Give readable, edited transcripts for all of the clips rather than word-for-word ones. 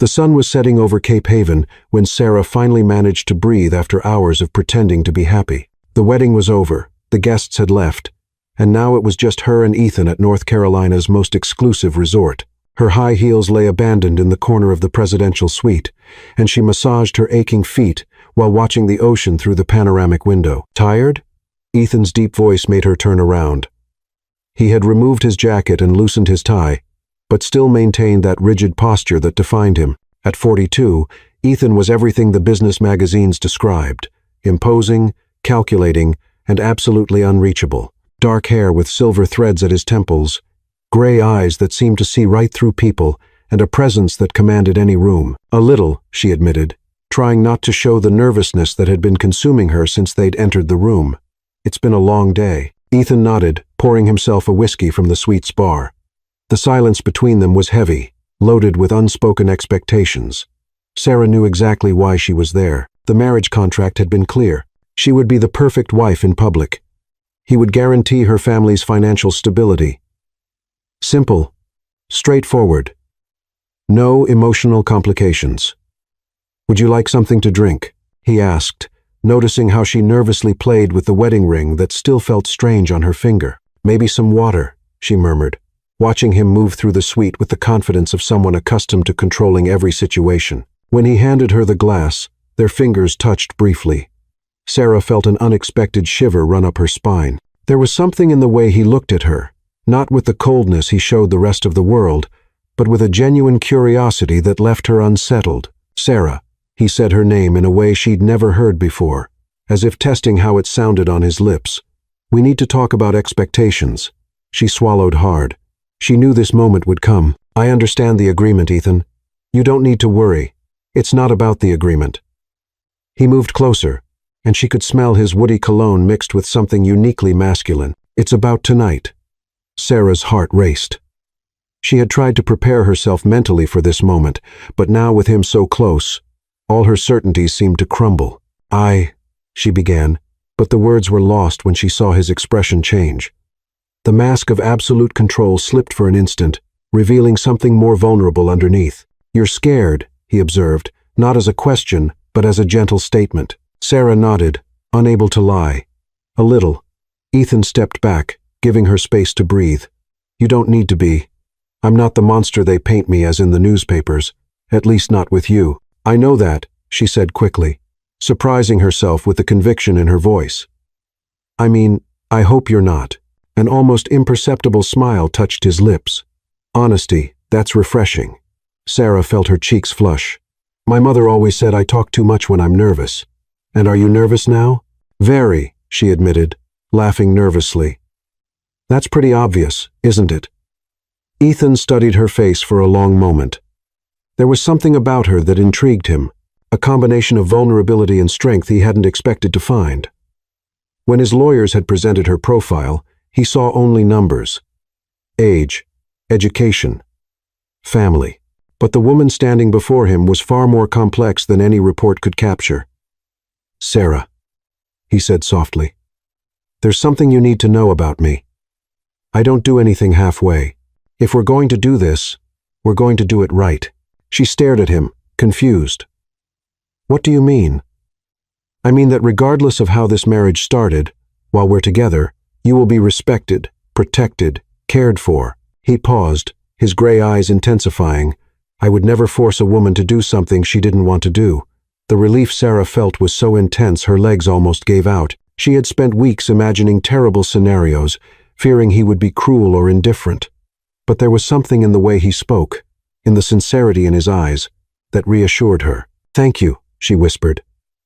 The sun was setting over Cape Haven when Sarah finally managed to breathe after hours of pretending to be happy. The wedding was over, the guests had left, and now it was just her and Ethan at North Carolina's most exclusive resort. Her high heels lay abandoned in the corner of the presidential suite, and she massaged her aching feet while watching the ocean through the panoramic window. Tired? Ethan's deep voice made her turn around. He had removed his jacket and loosened his tie, but still maintained that rigid posture that defined him. At 42, Ethan was everything the business magazines described: imposing, calculating, and absolutely unreachable. Dark hair with silver threads at his temples, gray eyes that seemed to see right through people, and a presence that commanded any room. A little, she admitted, trying not to show the nervousness that had been consuming her since they'd entered the room. It's been a long day. Ethan nodded, pouring himself a whiskey from the suite's bar. The silence between them was heavy, loaded with unspoken expectations. Sarah knew exactly why she was there. The marriage contract had been clear. She would be the perfect wife in public. He would guarantee her family's financial stability. Simple, straightforward. No emotional complications. "Would you like something to drink?" he asked, noticing how she nervously played with the wedding ring that still felt strange on her finger. "Maybe some water," she murmured, watching him move through the suite with the confidence of someone accustomed to controlling every situation. When he handed her the glass, their fingers touched briefly. Sarah felt an unexpected shiver run up her spine. There was something in the way he looked at her, not with the coldness he showed the rest of the world, but with a genuine curiosity that left her unsettled. "Sarah," he said her name in a way she'd never heard before, as if testing how it sounded on his lips. "We need to talk about expectations." She swallowed hard. She knew this moment would come. "I understand the agreement, Ethan. You don't need to worry. It's not about the agreement." He moved closer, and she could smell his woody cologne mixed with something uniquely masculine. "It's about tonight." Sarah's heart raced. She had tried to prepare herself mentally for this moment, but now with him so close, all her certainties seemed to crumble. She began, but the words were lost when she saw his expression change. The mask of absolute control slipped for an instant, revealing something more vulnerable underneath. "You're scared," he observed, not as a question, but as a gentle statement. Sarah nodded, unable to lie. "A little." Ethan stepped back, giving her space to breathe. "You don't need to be. I'm not the monster they paint me as in the newspapers, at least not with you." "I know that," she said quickly, surprising herself with the conviction in her voice. "I mean, I hope you're not." An almost imperceptible smile touched his lips. "Honesty, that's refreshing." Sarah felt her cheeks flush. "My mother always said I talk too much when I'm nervous. And are you nervous now?" "Very," she admitted, laughing nervously. "That's pretty obvious, isn't it?" Ethan studied her face for a long moment. There was something about her that intrigued him, a combination of vulnerability and strength he hadn't expected to find. When his lawyers had presented her profile, he saw only numbers: age, education, family. But the woman standing before him was far more complex than any report could capture. "Sarah," he said softly, "there's something you need to know about me. I don't do anything halfway. If we're going to do this, we're going to do it right." She stared at him, confused. "What do you mean?" "I mean that regardless of how this marriage started, while we're together, you will be respected, protected, cared for." He paused, his gray eyes intensifying. "I would never force a woman to do something she didn't want to do." The relief Sarah felt was so intense her legs almost gave out. She had spent weeks imagining terrible scenarios, fearing he would be cruel or indifferent. But there was something in the way he spoke, in the sincerity in his eyes, that reassured her. "Thank you," she whispered.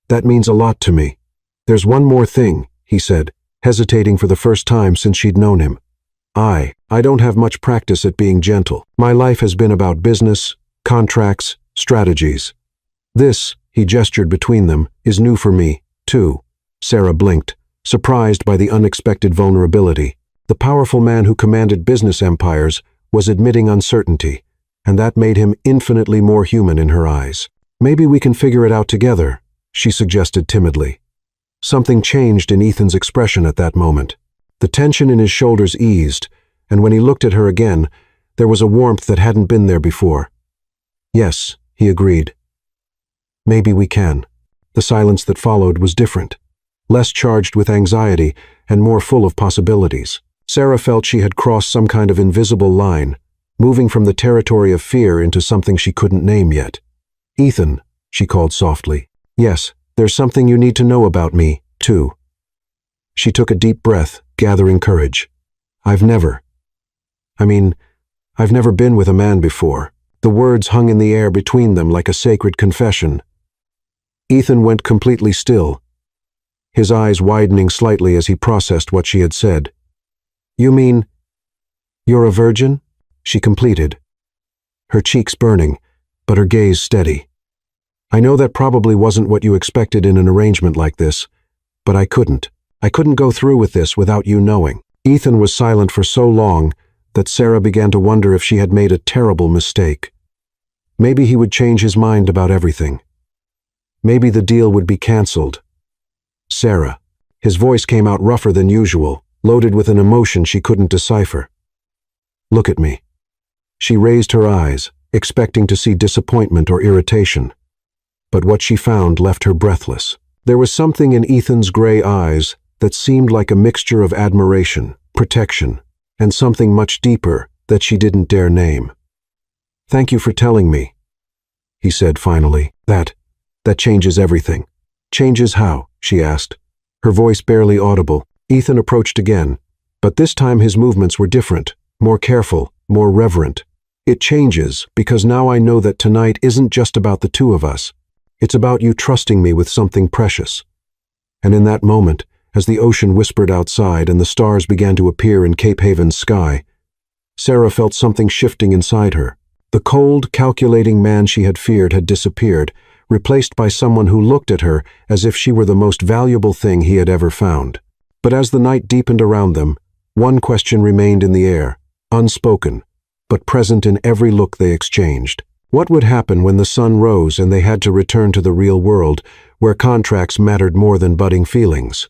"That means a lot to me." "There's one more thing," he said, hesitating for the first time since she'd known him. I don't have much practice at being gentle. My life has been about business, contracts, strategies. This," he gestured between them, "is new for me, too." Sarah blinked, surprised by the unexpected vulnerability. The powerful man who commanded business empires was admitting uncertainty, and that made him infinitely more human in her eyes. "Maybe we can figure it out together," she suggested timidly. Something changed in Ethan's expression at that moment. The tension in his shoulders eased, and when he looked at her again, there was a warmth that hadn't been there before. "Yes," he agreed. Maybe we can. The silence that followed was different, less charged with anxiety and more full of possibilities. Sarah felt she had crossed some kind of invisible line, moving from the territory of fear into something she couldn't name yet. Ethan, she called softly. Yes, there's something you need to know about me, too. She took a deep breath, gathering courage. I've never been with a man before. The words hung in the air between them like a sacred confession. Ethan went completely still, his eyes widening slightly as he processed what she had said. You mean, you're a virgin? She completed, her cheeks burning, but her gaze steady. I know that probably wasn't what you expected in an arrangement like this, but I couldn't go through with this without you knowing. Ethan was silent for so long that Sarah began to wonder if she had made a terrible mistake. Maybe he would change his mind about everything. Maybe the deal would be cancelled. Sarah. His voice came out rougher than usual, loaded with an emotion she couldn't decipher. Look at me. She raised her eyes, expecting to see disappointment or irritation. But what she found left her breathless. There was something in Ethan's gray eyes that seemed like a mixture of admiration, protection, and something much deeper that she didn't dare name. Thank you for telling me, he said finally. That changes everything. Changes how? She asked, her voice barely audible. Ethan approached again, but this time his movements were different, more careful, more reverent. It changes because now I know that tonight isn't just about the two of us. It's about you trusting me with something precious. And in that moment, as the ocean whispered outside and the stars began to appear in Cape Haven's sky, Sarah felt something shifting inside her. The cold, calculating man she had feared had disappeared, replaced by someone who looked at her as if she were the most valuable thing he had ever found. But as the night deepened around them, one question remained in the air, unspoken, but present in every look they exchanged. What would happen when the sun rose and they had to return to the real world, where contracts mattered more than budding feelings?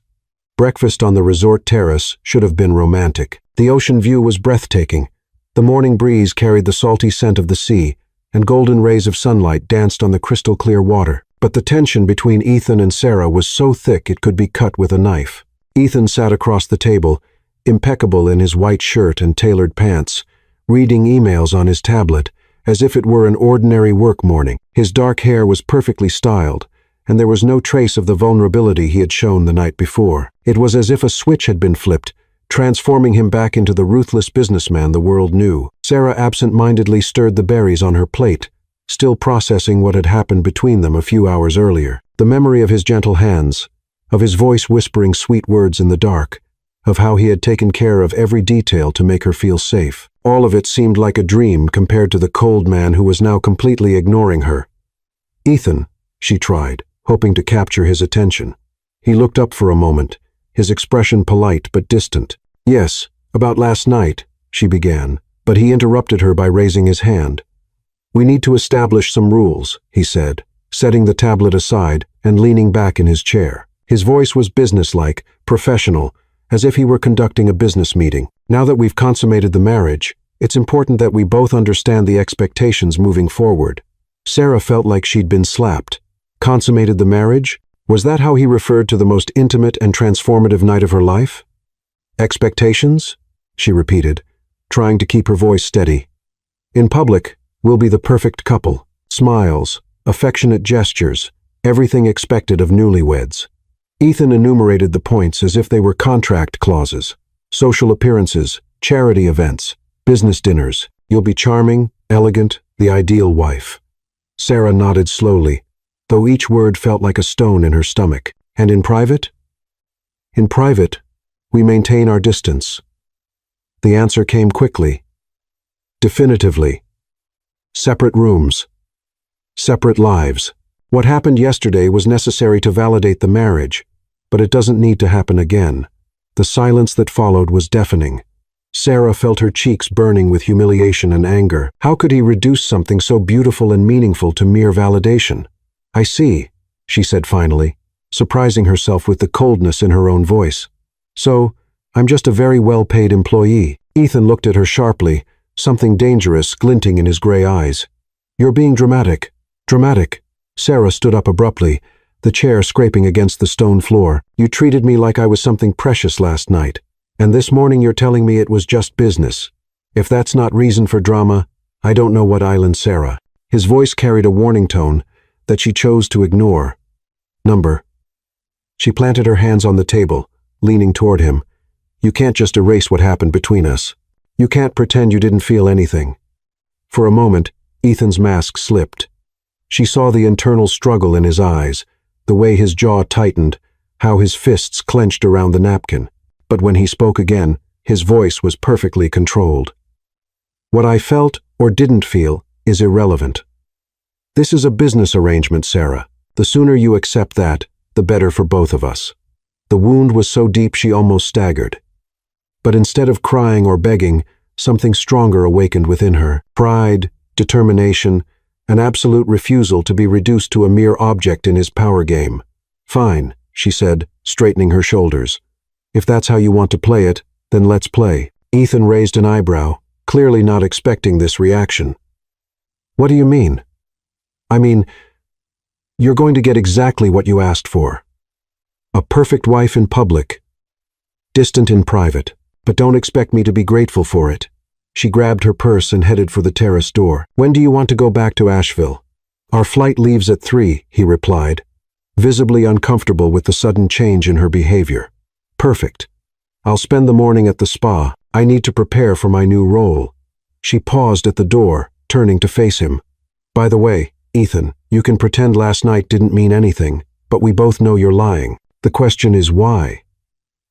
Breakfast on the resort terrace should have been romantic. The ocean view was breathtaking. The morning breeze carried the salty scent of the sea, and golden rays of sunlight danced on the crystal-clear water. But the tension between Ethan and Sarah was so thick it could be cut with a knife. Ethan sat across the table, impeccable in his white shirt and tailored pants, reading emails on his tablet, as if it were an ordinary work morning. His dark hair was perfectly styled, and there was no trace of the vulnerability he had shown the night before. It was as if a switch had been flipped, transforming him back into the ruthless businessman the world knew. Sarah absent-mindedly stirred the berries on her plate, still processing what had happened between them a few hours earlier. The memory of his gentle hands, of his voice whispering sweet words in the dark, of how he had taken care of every detail to make her feel safe. All of it seemed like a dream compared to the cold man who was now completely ignoring her. Ethan, she tried, hoping to capture his attention. He looked up for a moment, his expression polite but distant. Yes, about last night, she began, but he interrupted her by raising his hand. We need to establish some rules, he said, setting the tablet aside and leaning back in his chair. His voice was businesslike, professional, as if he were conducting a business meeting. Now that we've consummated the marriage, it's important that we both understand the expectations moving forward. Sarah felt like she'd been slapped. Consummated the marriage? Was that how he referred to the most intimate and transformative night of her life? Expectations? She repeated, trying to keep her voice steady. In public, we'll be the perfect couple. Smiles, affectionate gestures, everything expected of newlyweds. Ethan enumerated the points as if they were contract clauses. Social appearances, charity events, business dinners. You'll be charming, elegant, the ideal wife. Sarah nodded slowly, though each word felt like a stone in her stomach. And in private? In private, we maintain our distance. The answer came quickly. Definitively. Separate rooms. Separate lives. What happened yesterday was necessary to validate the marriage, but it doesn't need to happen again. The silence that followed was deafening. Sarah felt her cheeks burning with humiliation and anger. How could he reduce something so beautiful and meaningful to mere validation? I see, she said finally, surprising herself with the coldness in her own voice. So, I'm just a very well-paid employee. Ethan looked at her sharply, something dangerous glinting in his gray eyes. You're being dramatic. Dramatic. Sarah stood up abruptly, the chair scraping against the stone floor. You treated me like I was something precious last night, and this morning you're telling me it was just business. If that's not reason for drama, I don't know what island, Sarah. His voice carried a warning tone that she chose to ignore. Number. She planted her hands on the table, leaning toward him. You can't just erase what happened between us. You can't pretend you didn't feel anything. For a moment, Ethan's mask slipped. She saw the internal struggle in his eyes, the way his jaw tightened, how his fists clenched around the napkin. But when he spoke again, his voice was perfectly controlled. What I felt or didn't feel is irrelevant. This is a business arrangement, Sarah. The sooner you accept that, the better for both of us. The wound was so deep she almost staggered. But instead of crying or begging, something stronger awakened within her. Pride, determination, an absolute refusal to be reduced to a mere object in his power game. Fine, she said, straightening her shoulders. If that's how you want to play it, then let's play. Ethan raised an eyebrow, clearly not expecting this reaction. What do you mean? I mean, you're going to get exactly what you asked for. A perfect wife in public, distant in private, but don't expect me to be grateful for it. She grabbed her purse and headed for the terrace door. When do you want to go back to Asheville? Our flight leaves at 3, he replied, visibly uncomfortable with the sudden change in her behavior. Perfect. I'll spend the morning at the spa. I need to prepare for my new role. She paused at the door, turning to face him. By the way, Ethan, you can pretend last night didn't mean anything, but we both know you're lying. The question is why?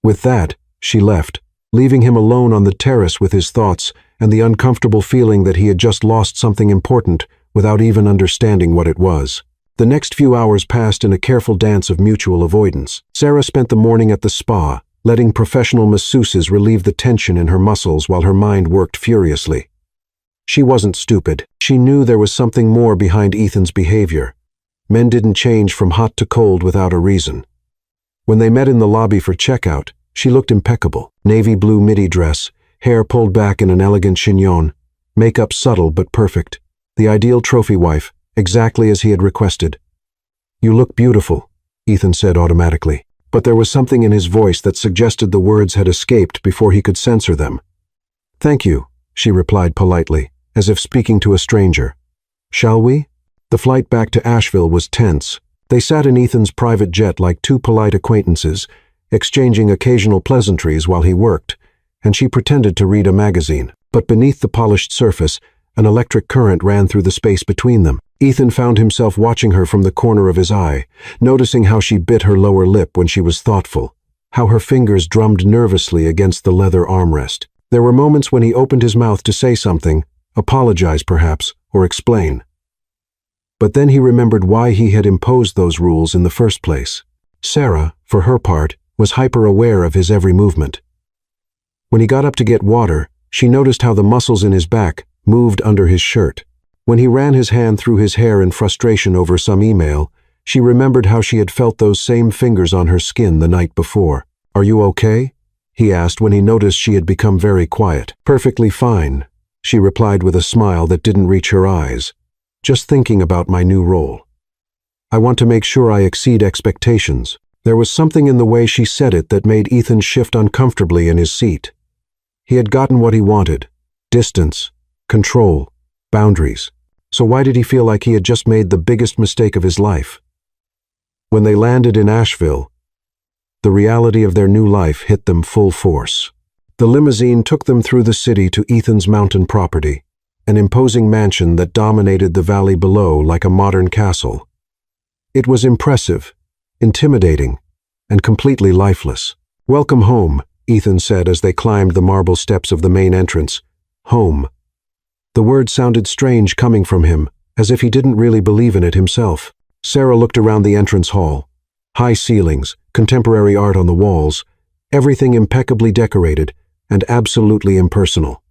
With that, she left, leaving him alone on the terrace with his thoughts and the uncomfortable feeling that he had just lost something important without even understanding what it was. The next few hours passed in a careful dance of mutual avoidance. Sarah spent the morning at the spa, letting professional masseuses relieve the tension in her muscles while her mind worked furiously. She wasn't stupid. She knew there was something more behind Ethan's behavior. Men didn't change from hot to cold without a reason. When they met in the lobby for checkout, she looked impeccable. Navy blue midi dress, hair pulled back in an elegant chignon, makeup subtle but perfect. The ideal trophy wife, exactly as he had requested. You look beautiful, Ethan said automatically, but there was something in his voice that suggested the words had escaped before he could censor them. Thank you, she replied politely, as if speaking to a stranger. Shall we? The flight back to Asheville was tense. They sat in Ethan's private jet like two polite acquaintances, exchanging occasional pleasantries while he worked, and she pretended to read a magazine. But beneath the polished surface, an electric current ran through the space between them. Ethan found himself watching her from the corner of his eye, noticing how she bit her lower lip when she was thoughtful, how her fingers drummed nervously against the leather armrest. There were moments when he opened his mouth to say something, apologize perhaps, or explain. But then he remembered why he had imposed those rules in the first place. Sarah, for her part, was hyper-aware of his every movement. When he got up to get water, she noticed how the muscles in his back moved under his shirt. When he ran his hand through his hair in frustration over some email, she remembered how she had felt those same fingers on her skin the night before. Are you okay? He asked when he noticed she had become very quiet. Perfectly fine, she replied with a smile that didn't reach her eyes. Just thinking about my new role. I want to make sure I exceed expectations. There was something in the way she said it that made Ethan shift uncomfortably in his seat. He had gotten what he wanted. Distance, control, boundaries. So why did he feel like he had just made the biggest mistake of his life? When they landed in Asheville, the reality of their new life hit them full force. The limousine took them through the city to Ethan's mountain property, an imposing mansion that dominated the valley below like a modern castle. It was impressive, intimidating, and completely lifeless. Welcome home, Ethan said as they climbed the marble steps of the main entrance. Home. The word sounded strange coming from him, as if he didn't really believe in it himself. Sarah looked around the entrance hall. High ceilings, contemporary art on the walls, everything impeccably decorated and absolutely impersonal.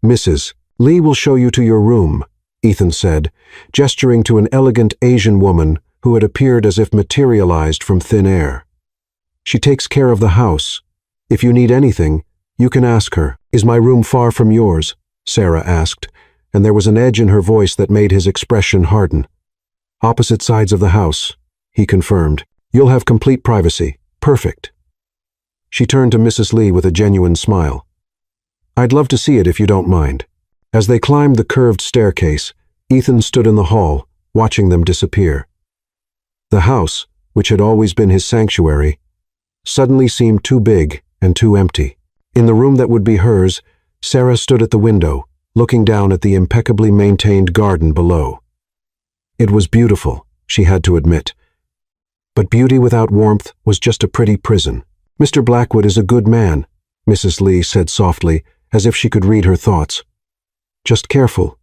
Mrs. Lee will show you to your room, Ethan said, gesturing to an elegant Asian woman who had appeared as if materialized from thin air. She takes care of the house. If you need anything, you can ask her. Is my room far from yours? Sarah asked, and there was an edge in her voice that made his expression harden. Opposite sides of the house, he confirmed. You'll have complete privacy. Perfect. She turned to Mrs. Lee with a genuine smile. I'd love to see it if you don't mind. As they climbed the curved staircase, Ethan stood in the hall, watching them disappear. The house, which had always been his sanctuary, suddenly seemed too big and too empty. In the room that would be hers, Sarah stood at the window, looking down at the impeccably maintained garden below. It was beautiful, she had to admit. But beauty without warmth was just a pretty prison. Mr. Blackwood is a good man, Mrs. Lee said softly, as if she could read her thoughts. Just careful.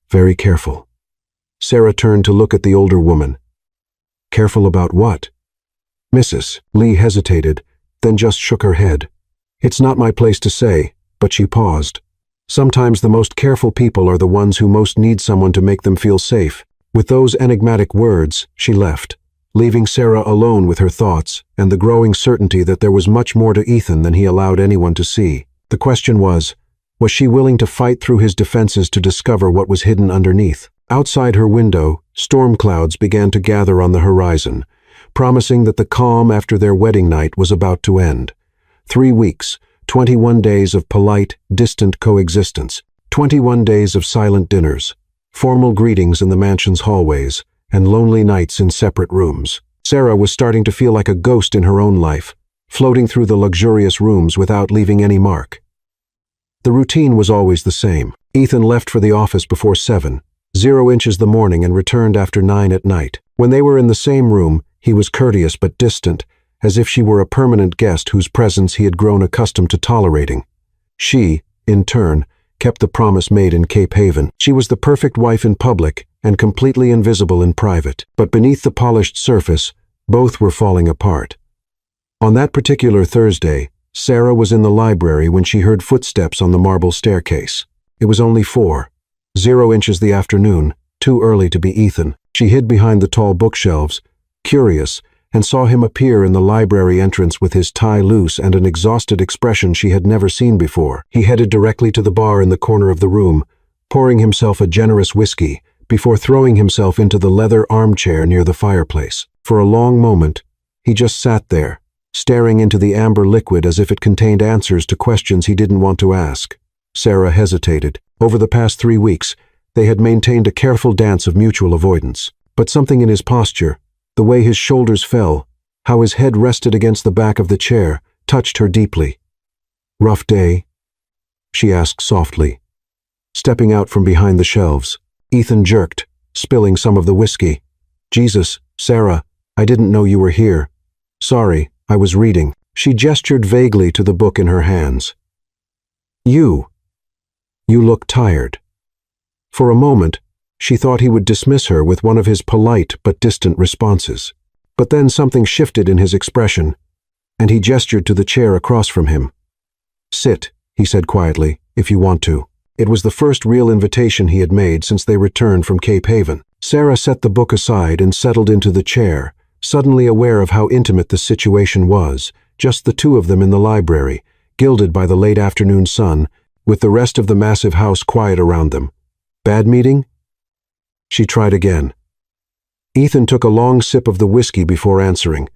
Very careful. Sarah turned to look at the older woman. Careful about what? Mrs. Lee hesitated, then just shook her head. It's not my place to say, but she paused. Sometimes the most careful people are the ones who most need someone to make them feel safe. With those enigmatic words, she left, leaving Sarah alone with her thoughts and the growing certainty that there was much more to Ethan than he allowed anyone to see. The question was she willing to fight through his defenses to discover what was hidden underneath? Outside her window, storm clouds began to gather on the horizon, promising that the calm after their wedding night was about to end. 3 weeks, 21 days of polite, distant coexistence, 21 days of silent dinners, formal greetings in the mansion's hallways, and lonely nights in separate rooms. Sarah was starting to feel like a ghost in her own life, floating through the luxurious rooms without leaving any mark. The routine was always the same. Ethan left for the office before 7, 0 inches the morning, and returned after 9 at night. When they were in the same room, he was courteous but distant, as if she were a permanent guest whose presence he had grown accustomed to tolerating. She, in turn, kept the promise made in Cape Haven. She was the perfect wife in public and completely invisible in private. But beneath the polished surface, both were falling apart. On that particular Thursday, Sarah was in the library when she heard footsteps on the marble staircase. It was only 4, 0 inches the afternoon, too early to be Ethan. She hid behind the tall bookshelves, curious, and saw him appear in the library entrance with his tie loose and an exhausted expression she had never seen before. He headed directly to the bar in the corner of the room, pouring himself a generous whiskey, before throwing himself into the leather armchair near the fireplace. For a long moment, he just sat there, staring into the amber liquid as if it contained answers to questions he didn't want to ask. Sarah hesitated. Over the past 3 weeks, they had maintained a careful dance of mutual avoidance. But something in his posture, the way his shoulders fell, how his head rested against the back of the chair, touched her deeply. "Rough day?" she asked softly. Stepping out from behind the shelves, Ethan jerked, spilling some of the whiskey. "Jesus, Sarah, I didn't know you were here. Sorry, I was reading." She gestured vaguely to the book in her hands. You look tired." For a moment, she thought he would dismiss her with one of his polite but distant responses. But then something shifted in his expression, and he gestured to the chair across from him. "Sit," he said quietly, "if you want to." It was the first real invitation he had made since they returned from Cape Haven. Sarah set the book aside and settled into the chair, suddenly aware of how intimate the situation was, just the two of them in the library, gilded by the late afternoon sun, with the rest of the massive house quiet around them. "Bad meeting?" She tried again. Ethan took a long sip of the whiskey before answering.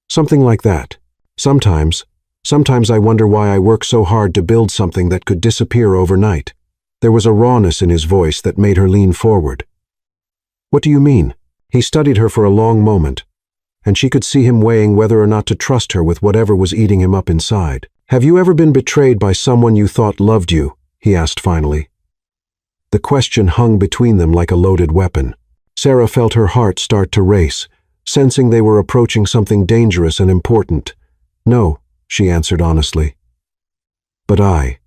"Something like that. Sometimes I wonder why I work so hard to build something that could disappear overnight." There was a rawness in his voice that made her lean forward. "What do you mean?" He studied her for a long moment, and she could see him weighing whether or not to trust her with whatever was eating him up inside. "Have you ever been betrayed by someone you thought loved you?" he asked finally. The question hung between them like a loaded weapon. Sarah felt her heart start to race, sensing they were approaching something dangerous and important. "No," she answered honestly. "But I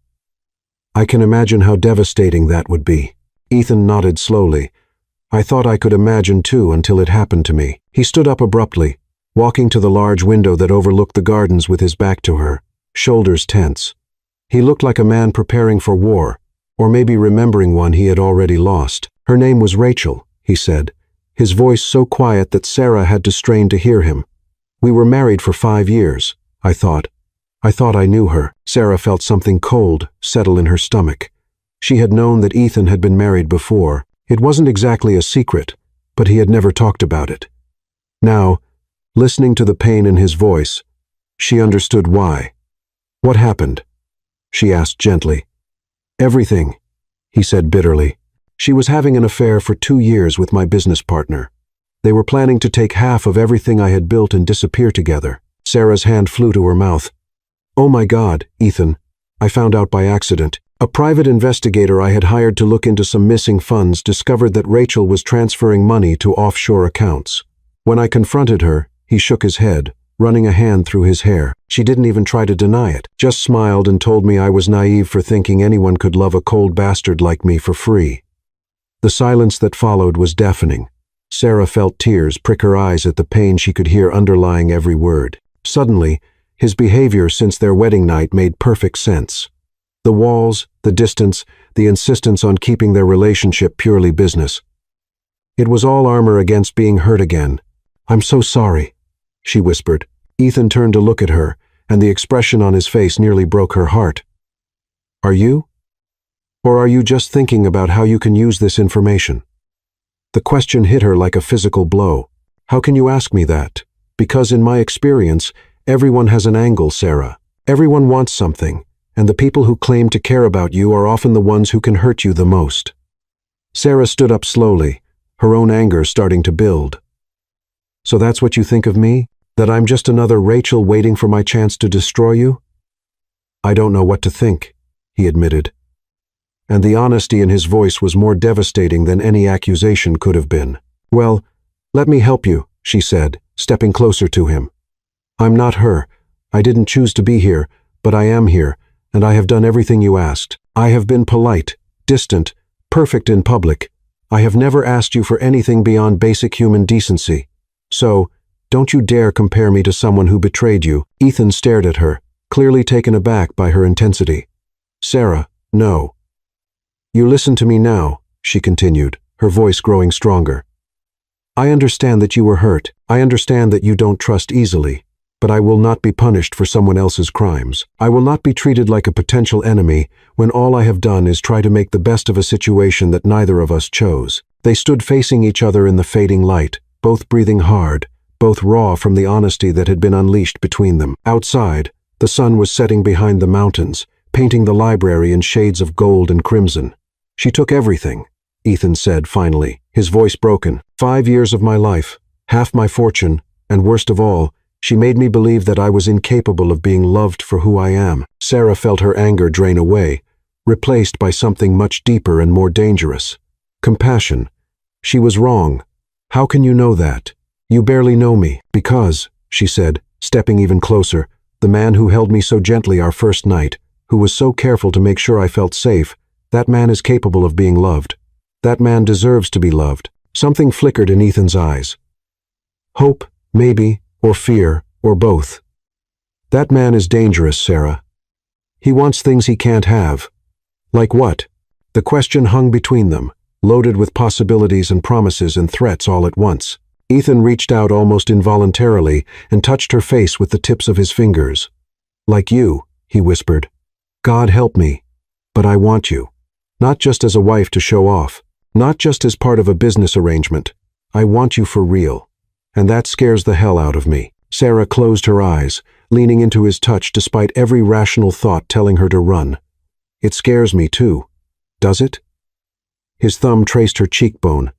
can imagine how devastating that would be." Ethan nodded slowly. "I thought I could imagine too until it happened to me." He stood up abruptly, walking to the large window that overlooked the gardens with his back to her, shoulders tense. He looked like a man preparing for war, or maybe remembering one he had already lost. "Her name was Rachel," he said, his voice so quiet that Sarah had to strain to hear him. "We were married for 5 years. I thought I knew her." Sarah felt something cold settle in her stomach. She had known that Ethan had been married before. It wasn't exactly a secret, but he had never talked about it. Now, listening to the pain in his voice, she understood why. "What happened?" she asked gently. "Everything," he said bitterly. "She was having an affair for 2 years with my business partner. They were planning to take half of everything I had built and disappear together." Sarah's hand flew to her mouth. "Oh my God, Ethan, I found out by accident. A private investigator I had hired to look into some missing funds discovered that Rachel was transferring money to offshore accounts. When I confronted her, he shook his head, running a hand through his hair. She didn't even try to deny it, just smiled and told me I was naive for thinking anyone could love a cold bastard like me for free." The silence that followed was deafening. Sarah felt tears prick her eyes at the pain she could hear underlying every word. Suddenly, his behavior since their wedding night made perfect sense. The walls, the distance, the insistence on keeping their relationship purely business. It was all armor against being hurt again. "I'm so sorry," she whispered. Ethan turned to look at her, and the expression on his face nearly broke her heart. "Are you? Or are you just thinking about how you can use this information?" The question hit her like a physical blow. "How can you ask me that? Because in my experience, everyone has an angle, Sarah. Everyone wants something, and the people who claim to care about you are often the ones who can hurt you the most." Sarah stood up slowly, her own anger starting to build. "So that's what you think of me? That I'm just another Rachel waiting for my chance to destroy you?" "I don't know what to think," he admitted. And the honesty in his voice was more devastating than any accusation could have been. "Well, let me help you," she said, stepping closer to him. "I'm not her. I didn't choose to be here, but I am here, and I have done everything you asked. I have been polite, distant, perfect in public. I have never asked you for anything beyond basic human decency. So, don't you dare compare me to someone who betrayed you." Ethan stared at her, clearly taken aback by her intensity. "Sarah, no." "You listen to me now," she continued, her voice growing stronger. "I understand that you were hurt. I understand that you don't trust easily. But I will not be punished for someone else's crimes. I will not be treated like a potential enemy when all I have done is try to make the best of a situation that neither of us chose." They stood facing each other in the fading light, both breathing hard, both raw from the honesty that had been unleashed between them. Outside, the sun was setting behind the mountains, painting the library in shades of gold and crimson. "She took everything," Ethan said finally, his voice broken. 5 years of my life, half my fortune, and worst of all, she made me believe that I was incapable of being loved for who I am." Sarah felt her anger drain away, replaced by something much deeper and more dangerous. Compassion. "She was wrong. How can you know that? You barely know me." "Because," she said, stepping even closer, "the man who held me so gently our first night, who was so careful to make sure I felt safe, that man is capable of being loved. That man deserves to be loved." Something flickered in Ethan's eyes. Hope, maybe, or fear, or both. "That man is dangerous, Sarah. He wants things he can't have." "Like what?" The question hung between them, loaded with possibilities and promises and threats all at once. Ethan reached out almost involuntarily and touched her face with the tips of his fingers. "Like you," he whispered. "God help me, but I want you. Not just as a wife to show off, not just as part of a business arrangement. I want you for real. And that scares the hell out of me." Sarah closed her eyes, leaning into his touch despite every rational thought telling her to run. "It scares me too. Does it?" His thumb traced her cheekbone,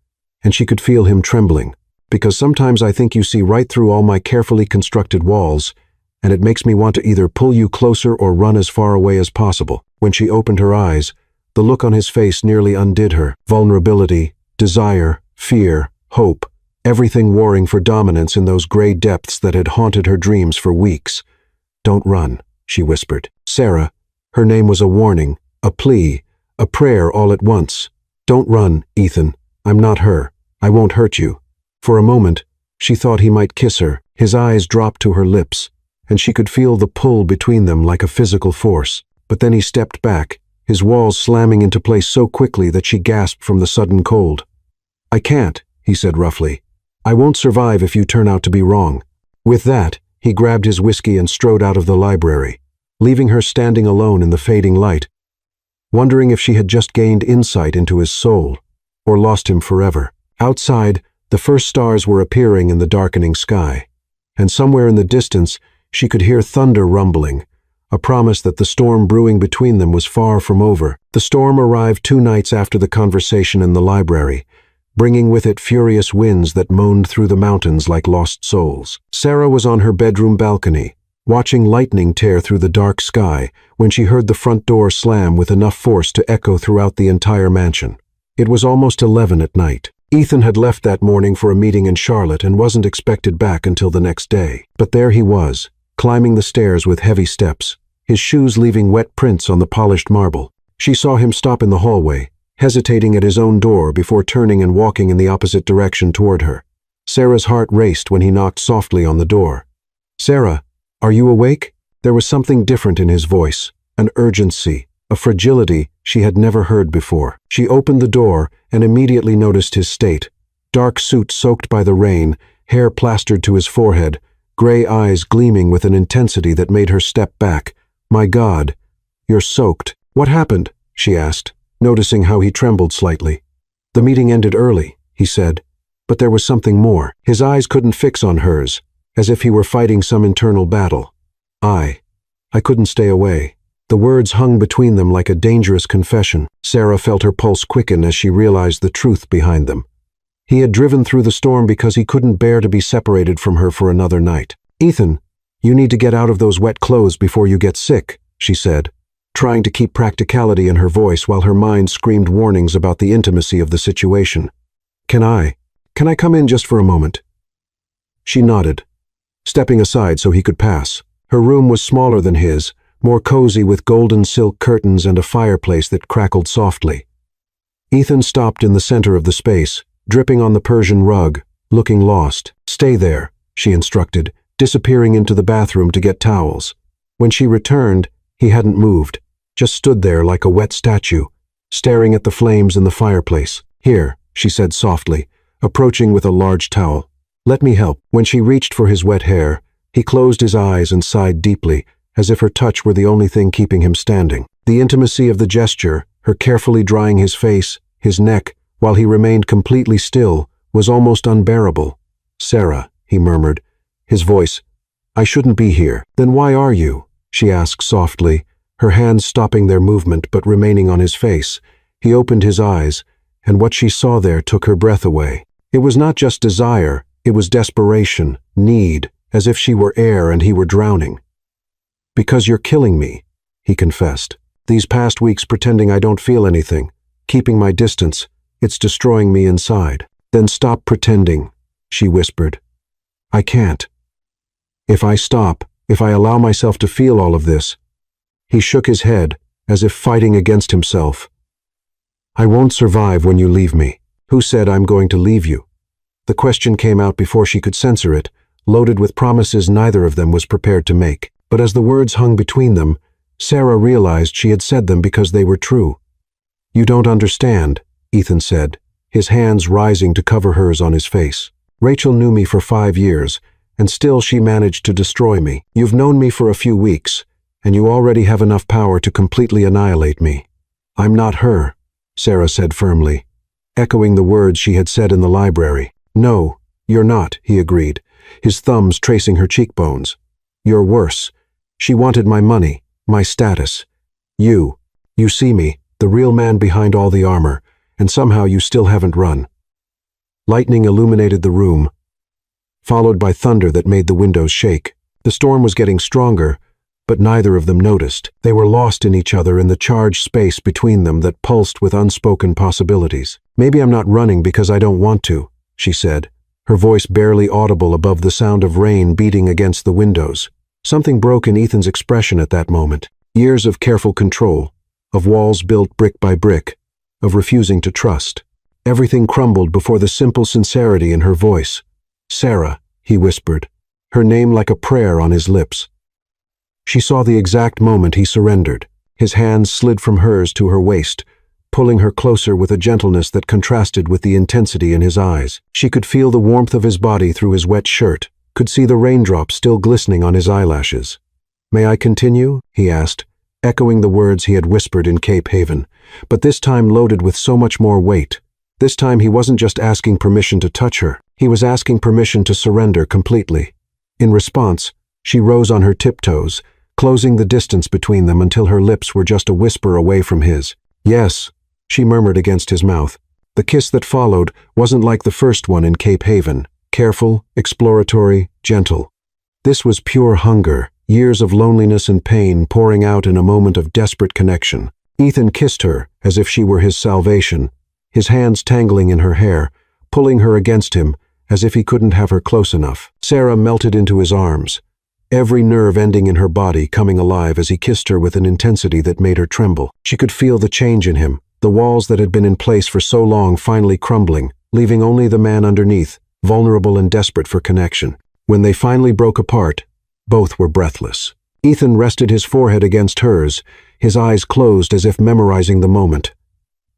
and she could feel him trembling. "Because sometimes I think you see right through all my carefully constructed walls, and it makes me want to either pull you closer or run as far away as possible." When she opened her eyes, the look on his face nearly undid her. Vulnerability, desire, fear, hope, everything warring for dominance in those gray depths that had haunted her dreams for weeks. "Don't run," she whispered. Sarah, her name was a warning, a plea, a prayer all at once. "Don't run, Ethan. I'm not her. I won't hurt you." For a moment, she thought he might kiss her. His eyes dropped to her lips, and she could feel the pull between them like a physical force. But then he stepped back, his walls slamming into place so quickly that she gasped from the sudden cold. "I can't," he said roughly. "I won't survive if you turn out to be wrong." With that, he grabbed his whiskey and strode out of the library, leaving her standing alone in the fading light, wondering if she had just gained insight into his soul, or lost him forever. Outside, The first stars were appearing in the darkening sky, and somewhere in the distance she could hear thunder rumbling, a promise that the storm brewing between them was far from over. The storm arrived 2 nights after the conversation in the library, bringing with it furious winds that moaned through the mountains like lost souls. Sarah was on her bedroom balcony, watching lightning tear through the dark sky, when she heard the front door slam with enough force to echo throughout the entire mansion. It was almost 11 at night. Ethan had left that morning for a meeting in Charlotte and wasn't expected back until the next day. But there he was, climbing the stairs with heavy steps, his shoes leaving wet prints on the polished marble. She saw him stop in the hallway, hesitating at his own door before turning and walking in the opposite direction toward her. Sarah's heart raced when he knocked softly on the door. "Sarah, are you awake?" There was something different in his voice, an urgency, a fragility she had never heard before. She opened the door and immediately noticed his state. Dark suit soaked by the rain, hair plastered to his forehead, gray eyes gleaming with an intensity that made her step back. "My God, you're soaked. What happened?" she asked, noticing how he trembled slightly. "The meeting ended early," he said, but there was something more. His eyes couldn't fix on hers, as if he were fighting some internal battle. I couldn't stay away." The words hung between them like a dangerous confession. Sarah felt her pulse quicken as she realized the truth behind them. He had driven through the storm because he couldn't bear to be separated from her for another night. "Ethan, you need to get out of those wet clothes before you get sick," she said, trying to keep practicality in her voice while her mind screamed warnings about the intimacy of the situation. Can I come in just for a moment?" She nodded, stepping aside so he could pass. Her room was smaller than his, more cozy with golden silk curtains and a fireplace that crackled softly. Ethan stopped in the center of the space, dripping on the Persian rug, looking lost. "Stay there," she instructed, disappearing into the bathroom to get towels. When she returned, he hadn't moved, just stood there like a wet statue, staring at the flames in the fireplace. "Here," she said softly, approaching with a large towel. "Let me help." When she reached for his wet hair, he closed his eyes and sighed deeply, as if her touch were the only thing keeping him standing. The intimacy of the gesture, her carefully drying his face, his neck, while he remained completely still, was almost unbearable. "Sarah," he murmured, his voice, "I shouldn't be here." "Then why are you?" she asked softly, her hands stopping their movement but remaining on his face. He opened his eyes, and what she saw there took her breath away. It was not just desire, it was desperation, need, as if she were air and he were drowning. "Because you're killing me," he confessed. "These past weeks pretending I don't feel anything, keeping my distance, it's destroying me inside." "Then stop pretending," she whispered. "I can't. If I stop, if I allow myself to feel all of this." He shook his head, as if fighting against himself. "I won't survive when you leave me." "Who said I'm going to leave you?" The question came out before she could censor it, loaded with promises neither of them was prepared to make. But as the words hung between them, Sarah realized she had said them because they were true. "You don't understand," Ethan said, his hands rising to cover hers on his face. "Rachel knew me for 5 years, and still she managed to destroy me. You've known me for a few weeks, and you already have enough power to completely annihilate me." "I'm not her," Sarah said firmly, echoing the words she had said in the library. "No, you're not," he agreed, his thumbs tracing her cheekbones. "You're worse. She wanted my money, my status. You see me, the real man behind all the armor, and somehow you still haven't run." Lightning illuminated the room, followed by thunder that made the windows shake. The storm was getting stronger, but neither of them noticed. They were lost in each other in the charged space between them that pulsed with unspoken possibilities. "Maybe I'm not running because I don't want to," she said, her voice barely audible above the sound of rain beating against the windows. Something broke in Ethan's expression at that moment. Years of careful control, of walls built brick by brick, of refusing to trust. Everything crumbled before the simple sincerity in her voice. "Sarah," he whispered, her name like a prayer on his lips. She saw the exact moment he surrendered. His hands slid from hers to her waist, pulling her closer with a gentleness that contrasted with the intensity in his eyes. She could feel the warmth of his body through his wet shirt, could see the raindrops still glistening on his eyelashes. "May I continue?" he asked, echoing the words he had whispered in Cape Haven, but this time loaded with so much more weight. This time he wasn't just asking permission to touch her, he was asking permission to surrender completely. In response, she rose on her tiptoes, closing the distance between them until her lips were just a whisper away from his. "Yes," she murmured against his mouth. The kiss that followed wasn't like the first one in Cape Haven, careful, exploratory, gentle. This was pure hunger, years of loneliness and pain pouring out in a moment of desperate connection. Ethan kissed her as if she were his salvation, his hands tangling in her hair, pulling her against him as if he couldn't have her close enough. Sarah melted into his arms, every nerve ending in her body coming alive as he kissed her with an intensity that made her tremble. She could feel the change in him, the walls that had been in place for so long finally crumbling, leaving only the man underneath, vulnerable and desperate for connection. When they finally broke apart, both were breathless. Ethan rested his forehead against hers, his eyes closed as if memorizing the moment.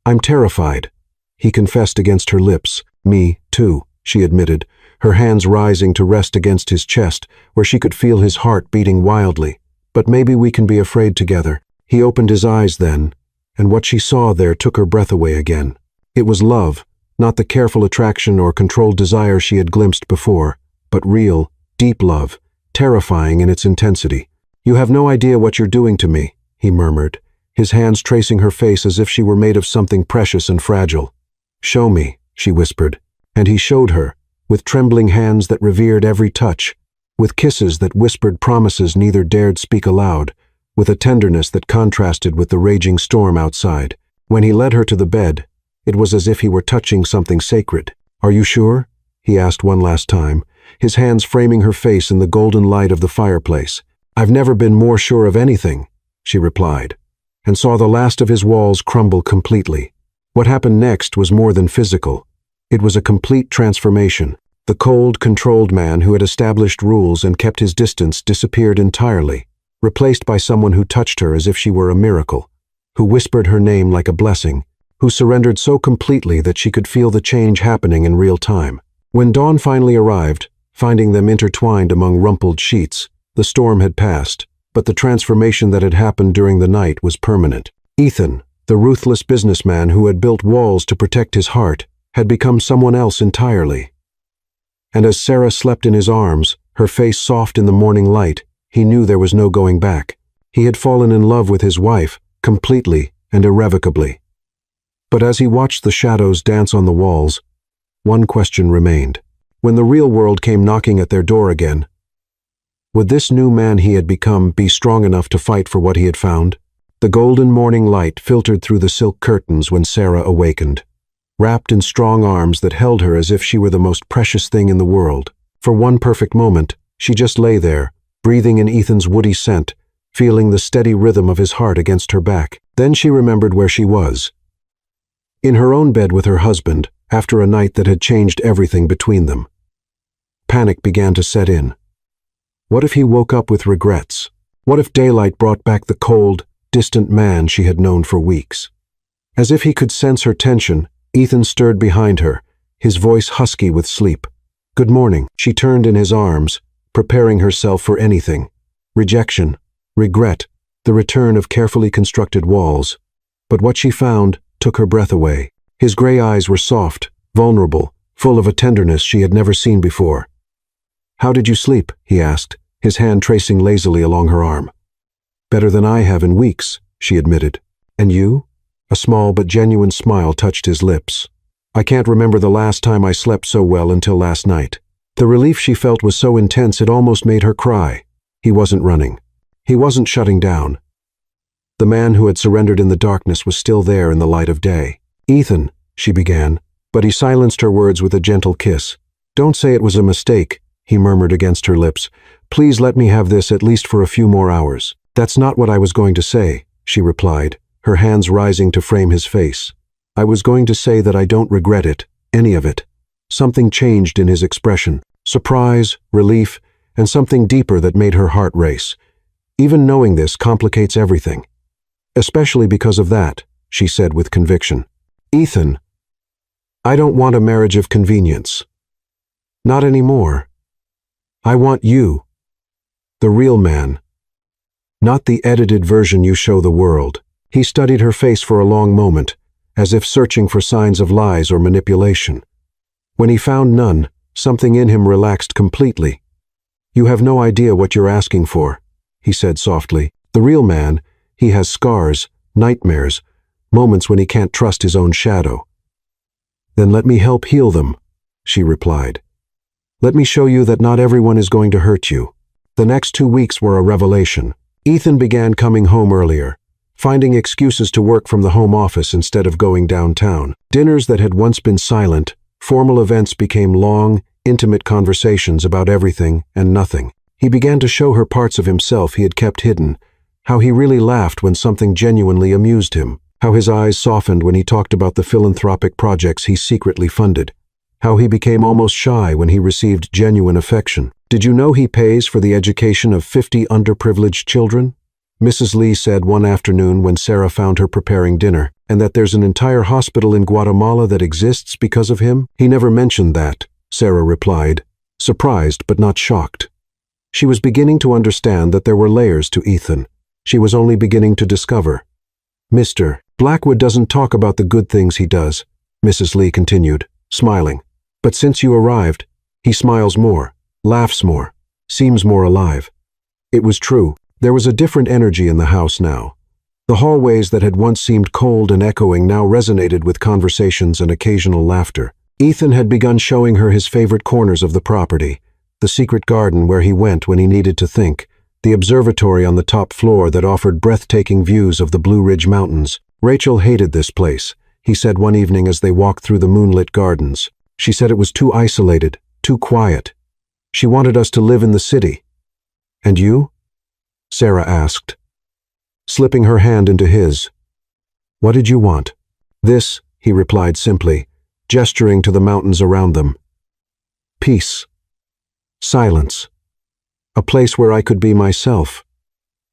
"I'm terrified," he confessed against her lips. "Me, too," she admitted, her hands rising to rest against his chest, where she could feel his heart beating wildly. "But maybe we can be afraid together." He opened his eyes then, and what she saw there took her breath away again. It was love, not the careful attraction or controlled desire she had glimpsed before, but real, deep love, terrifying in its intensity. "You have no idea what you're doing to me," he murmured, his hands tracing her face as if she were made of something precious and fragile. "Show me," she whispered, and he showed her, with trembling hands that revered every touch, with kisses that whispered promises neither dared speak aloud, with a tenderness that contrasted with the raging storm outside. When he led her to the bed, it was as if he were touching something sacred. "Are you sure?" he asked one last time, his hands framing her face in the golden light of the fireplace. "I've never been more sure of anything," she replied, and saw the last of his walls crumble completely. What happened next was more than physical. It was a complete transformation. The cold, controlled man who had established rules and kept his distance disappeared entirely, replaced by someone who touched her as if she were a miracle, who whispered her name like a blessing, who surrendered so completely that she could feel the change happening in real time. When dawn finally arrived, finding them intertwined among rumpled sheets, the storm had passed, but the transformation that had happened during the night was permanent. Ethan, the ruthless businessman who had built walls to protect his heart, had become someone else entirely. And as Sarah slept in his arms, her face soft in the morning light, he knew there was no going back. He had fallen in love with his wife, completely and irrevocably. But as he watched the shadows dance on the walls, one question remained. When the real world came knocking at their door again, would this new man he had become be strong enough to fight for what he had found? The golden morning light filtered through the silk curtains when Sarah awakened, wrapped in strong arms that held her as if she were the most precious thing in the world. For one perfect moment, she just lay there, breathing in Ethan's woody scent, feeling the steady rhythm of his heart against her back. Then she remembered where she was. In her own bed with her husband, after a night that had changed everything between them. Panic began to set in. What if he woke up with regrets? What if daylight brought back the cold, distant man she had known for weeks? As if he could sense her tension, Ethan stirred behind her, his voice husky with sleep. "Good morning." She turned in his arms, preparing herself for anything. Rejection, regret, the return of carefully constructed walls. But what she found took her breath away. His gray eyes were soft, vulnerable, full of a tenderness she had never seen before. "How did you sleep?" he asked, his hand tracing lazily along her arm. "Better than I have in weeks," she admitted. "And you?" A small but genuine smile touched his lips. "I can't remember the last time I slept so well until last night." The relief she felt was so intense it almost made her cry. He wasn't running. He wasn't shutting down. The man who had surrendered in the darkness was still there in the light of day. "Ethan," she began, but he silenced her words with a gentle kiss. "Don't say it was a mistake," he murmured against her lips. "Please let me have this at least for a few more hours." "That's not what I was going to say," she replied, her hands rising to frame his face. "I was going to say that I don't regret it, any of it." Something changed in his expression, surprise, relief, and something deeper that made her heart race. "Even knowing this complicates everything. Especially because of that," she said with conviction. "Ethan, I don't want a marriage of convenience. Not anymore. I want you. The real man. Not the edited version you show the world." He studied her face for a long moment, as if searching for signs of lies or manipulation. When he found none, something in him relaxed completely. "You have no idea what you're asking for," he said softly. "The real man, he has scars, nightmares, moments when he can't trust his own shadow." "Then let me help heal them," she replied. "Let me show you that not everyone is going to hurt you." The next 2 weeks were a revelation. Ethan began coming home earlier, finding excuses to work from the home office instead of going downtown. Dinners that had once been silent, formal events became long, intimate conversations about everything and nothing. He began to show her parts of himself he had kept hidden, how he really laughed when something genuinely amused him, how his eyes softened when he talked about the philanthropic projects he secretly funded, how he became almost shy when he received genuine affection. "Did you know he pays for the education of 50 underprivileged children?" Mrs. Lee said one afternoon when Sarah found her preparing dinner, "and that there's an entire hospital in Guatemala that exists because of him?" "He never mentioned that," Sarah replied, surprised but not shocked. She was beginning to understand that there were layers to Ethan. She was only beginning to discover. "Mr. Blackwood doesn't talk about the good things he does," Mrs. Lee continued, smiling. "But since you arrived, he smiles more, laughs more, seems more alive." It was true. There was a different energy in the house now. The hallways that had once seemed cold and echoing now resonated with conversations and occasional laughter. Ethan had begun showing her his favorite corners of the property, the secret garden where he went when he needed to think, the observatory on the top floor that offered breathtaking views of the Blue Ridge Mountains. Rachel hated this place, he said one evening as they walked through the moonlit gardens. She said it was too isolated, too quiet. She wanted us to live in the city. "And you?" Sarah asked, slipping her hand into his. "What did you want?" "This," he replied simply, gesturing to the mountains around them. "Peace. Silence. A place where I could be myself."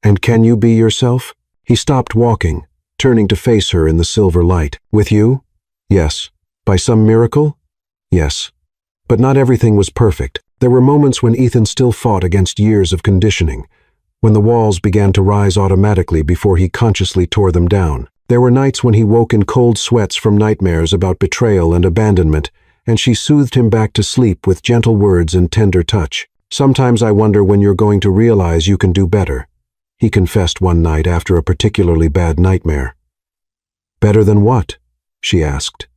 "And can you be yourself?" He stopped walking, turning to face her in the silver light. "With you? Yes. By some miracle? Yes. But not everything was perfect. There were moments when Ethan still fought against years of conditioning, when the walls began to rise automatically before he consciously tore them down. There were nights when he woke in cold sweats from nightmares about betrayal and abandonment, and she soothed him back to sleep with gentle words and tender touch. "Sometimes I wonder when you're going to realize you can do better," he confessed one night after a particularly bad nightmare. "Better than what?" she asked,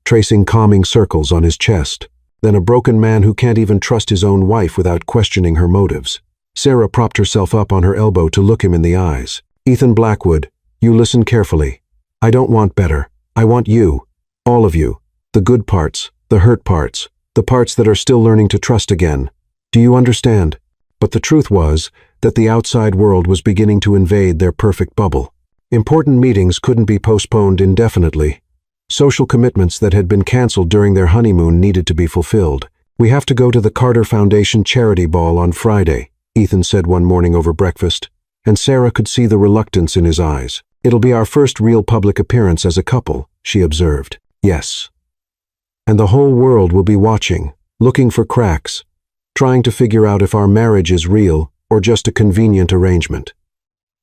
tracing calming circles on his chest. "Than a broken man who can't even trust his own wife without questioning her motives." Sarah propped herself up on her elbow to look him in the eyes. "Ethan Blackwood, you listen carefully. I don't want better. I want you. All of you. The good parts, the hurt parts, the parts that are still learning to trust again. Do you understand?" But the truth was that the outside world was beginning to invade their perfect bubble. Important meetings couldn't be postponed indefinitely. Social commitments that had been canceled during their honeymoon needed to be fulfilled. "We have to go to the Carter Foundation charity ball on Friday," Ethan said one morning over breakfast, and Sarah could see the reluctance in his eyes. "It'll be our first real public appearance as a couple," she observed. "Yes. And the whole world will be watching, looking for cracks, trying to figure out if our marriage is real or just a convenient arrangement."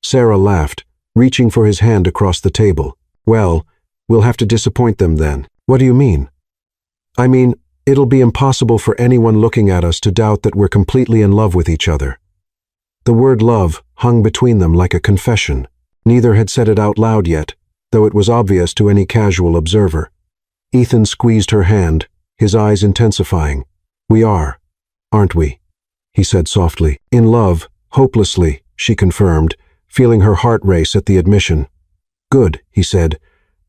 Sarah laughed, reaching for his hand across the table. "Well, we'll have to disappoint them then." "What do you mean?" "I mean, it'll be impossible for anyone looking at us to doubt that we're completely in love with each other." The word love hung between them like a confession. Neither had said it out loud yet, though it was obvious to any casual observer. Ethan squeezed her hand, his eyes intensifying. "We are, aren't we?" he said softly. "In love, hopelessly," she confirmed, feeling her heart race at the admission. "Good," he said,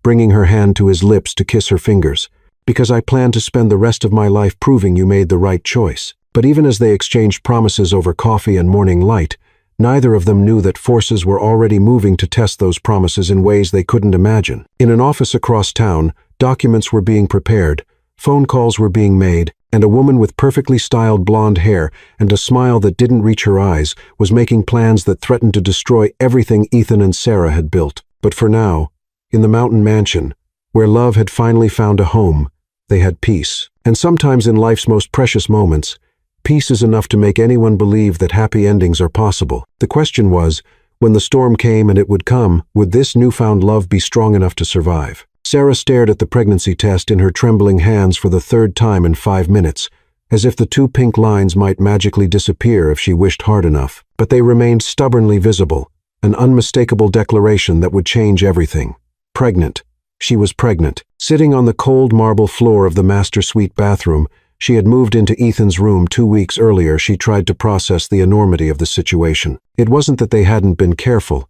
bringing her hand to his lips to kiss her fingers, "because I plan to spend the rest of my life proving you made the right choice." But even as they exchanged promises over coffee and morning light, neither of them knew that forces were already moving to test those promises in ways they couldn't imagine. In an office across town, documents were being prepared, phone calls were being made, and a woman with perfectly styled blonde hair and a smile that didn't reach her eyes was making plans that threatened to destroy everything Ethan and Sarah had built. But for now, in the mountain mansion, where love had finally found a home, they had peace. And sometimes in life's most precious moments, peace is enough to make anyone believe that happy endings are possible. The question was, when the storm came and it would come, would this newfound love be strong enough to survive? Sarah stared at the pregnancy test in her trembling hands for the third time in 5 minutes, as if the 2 pink lines might magically disappear if she wished hard enough. But they remained stubbornly visible, an unmistakable declaration that would change everything. Pregnant. She was pregnant. Sitting on the cold marble floor of the master suite bathroom, she had moved into Ethan's room 2 weeks earlier. She tried to process the enormity of the situation. It wasn't that they hadn't been careful,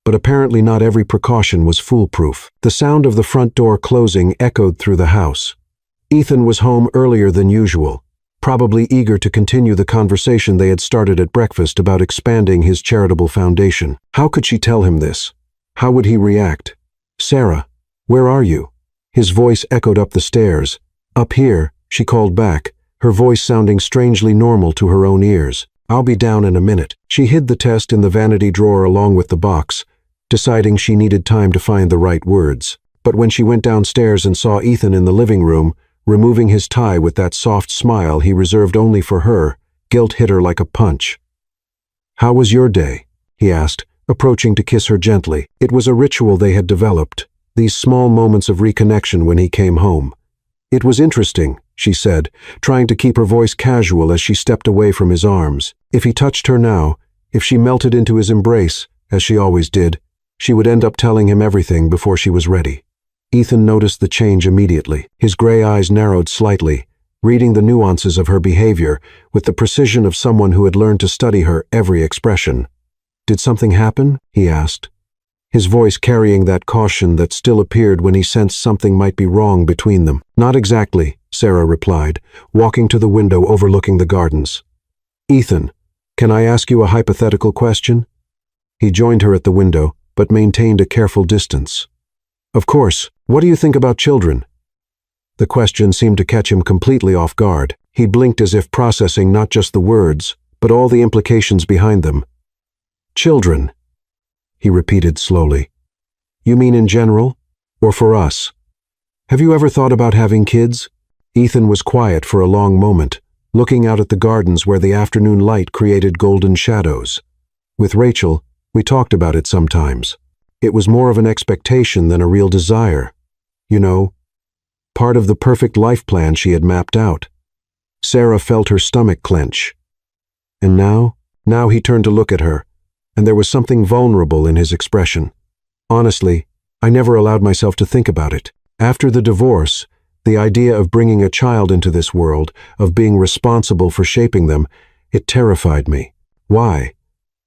but apparently not every precaution was foolproof. The sound of the front door closing echoed through the house. Ethan was home earlier than usual, probably eager to continue the conversation they had started at breakfast about expanding his charitable foundation. How could she tell him this? How would he react? "Sarah, where are you?" His voice echoed up the stairs. "Up here," she called back, her voice sounding strangely normal to her own ears. "I'll be down in a minute." She hid the test in the vanity drawer along with the box, deciding she needed time to find the right words. But when she went downstairs and saw Ethan in the living room, removing his tie with that soft smile he reserved only for her, guilt hit her like a punch. "How was your day?" he asked, approaching to kiss her gently. It was a ritual they had developed, these small moments of reconnection when he came home. "It was interesting," she said, trying to keep her voice casual as she stepped away from his arms. If he touched her now, if she melted into his embrace, as she always did, she would end up telling him everything before she was ready. Ethan noticed the change immediately. His gray eyes narrowed slightly, reading the nuances of her behavior with the precision of someone who had learned to study her every expression. "Did something happen?" he asked, his voice carrying that caution that still appeared when he sensed something might be wrong between them. "Not exactly," Sarah replied, walking to the window overlooking the gardens. "Ethan, can I ask you a hypothetical question?" He joined her at the window, but maintained a careful distance. "Of course. What do you think about children?" The question seemed to catch him completely off guard. He blinked as if processing not just the words, but all the implications behind them. "Children," he repeated slowly. "You mean in general? Or for us? Have you ever thought about having kids?" Ethan was quiet for a long moment, looking out at the gardens where the afternoon light created golden shadows. "With Rachel, we talked about it sometimes. It was more of an expectation than a real desire. You know, part of the perfect life plan she had mapped out." Sarah felt her stomach clench. And now he turned to look at her, and there was something vulnerable in his expression. "Honestly, I never allowed myself to think about it. After the divorce, the idea of bringing a child into this world, of being responsible for shaping them, it terrified me. Why?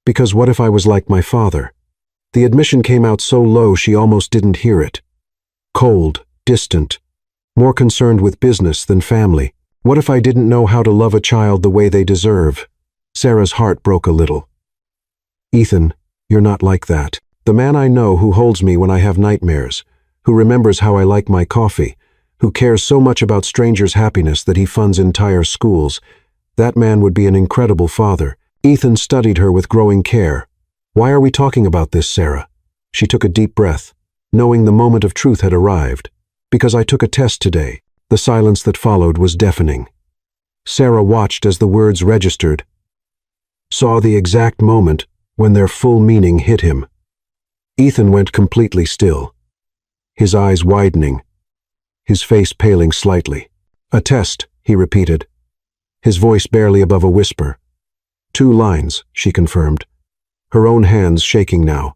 Because what if I was like my father?" The admission came out so low she almost didn't hear it. Cold, distant, more concerned with business than family. What if I didn't know how to love a child the way they deserve? Sarah's heart broke a little. "Ethan, you're not like that. The man I know who holds me when I have nightmares, who remembers how I like my coffee, who cares so much about strangers' happiness that he funds entire schools, that man would be an incredible father." Ethan studied her with growing care. "Why are we talking about this, Sarah?" She took a deep breath, knowing the moment of truth had arrived. "Because I took a test today." The silence that followed was deafening. Sarah watched as the words registered, saw the exact moment when their full meaning hit him. Ethan went completely still, his eyes widening, his face paling slightly. "A test," he repeated, his voice barely above a whisper. "2 lines," she confirmed, her own hands shaking now.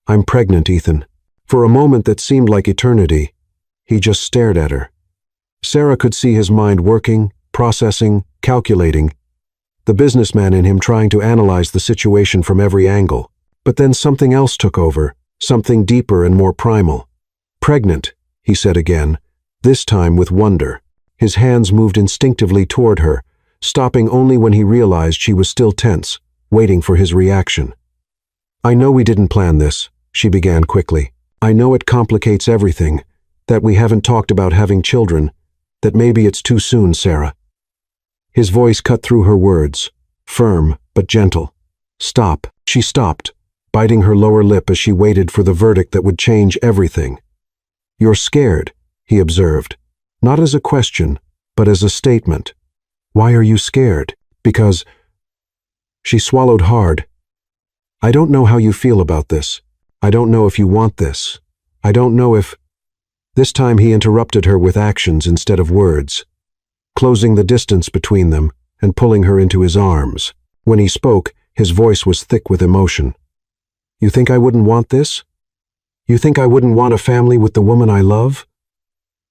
"I'm pregnant, Ethan." For a moment that seemed like eternity, he just stared at her. Sarah could see his mind working, processing, calculating, the businessman in him trying to analyze the situation from every angle. But then something else took over, something deeper and more primal. "Pregnant," he said again, this time with wonder. His hands moved instinctively toward her, stopping only when he realized she was still tense, waiting for his reaction. "I know we didn't plan this," she began quickly. "I know it complicates everything, that we haven't talked about having children, that maybe it's too soon, Sarah." His voice cut through her words, firm but gentle. "Stop." She stopped, biting her lower lip as she waited for the verdict that would change everything. "You're scared," he observed, not as a question, but as a statement. "Why are you scared?" "Because—" She swallowed hard. "I don't know how you feel about this. I don't know if you want this. I don't know if—" This time he interrupted her with actions instead of words, closing the distance between them and pulling her into his arms. When he spoke, his voice was thick with emotion. "You think I wouldn't want this? You think I wouldn't want a family with the woman I love?"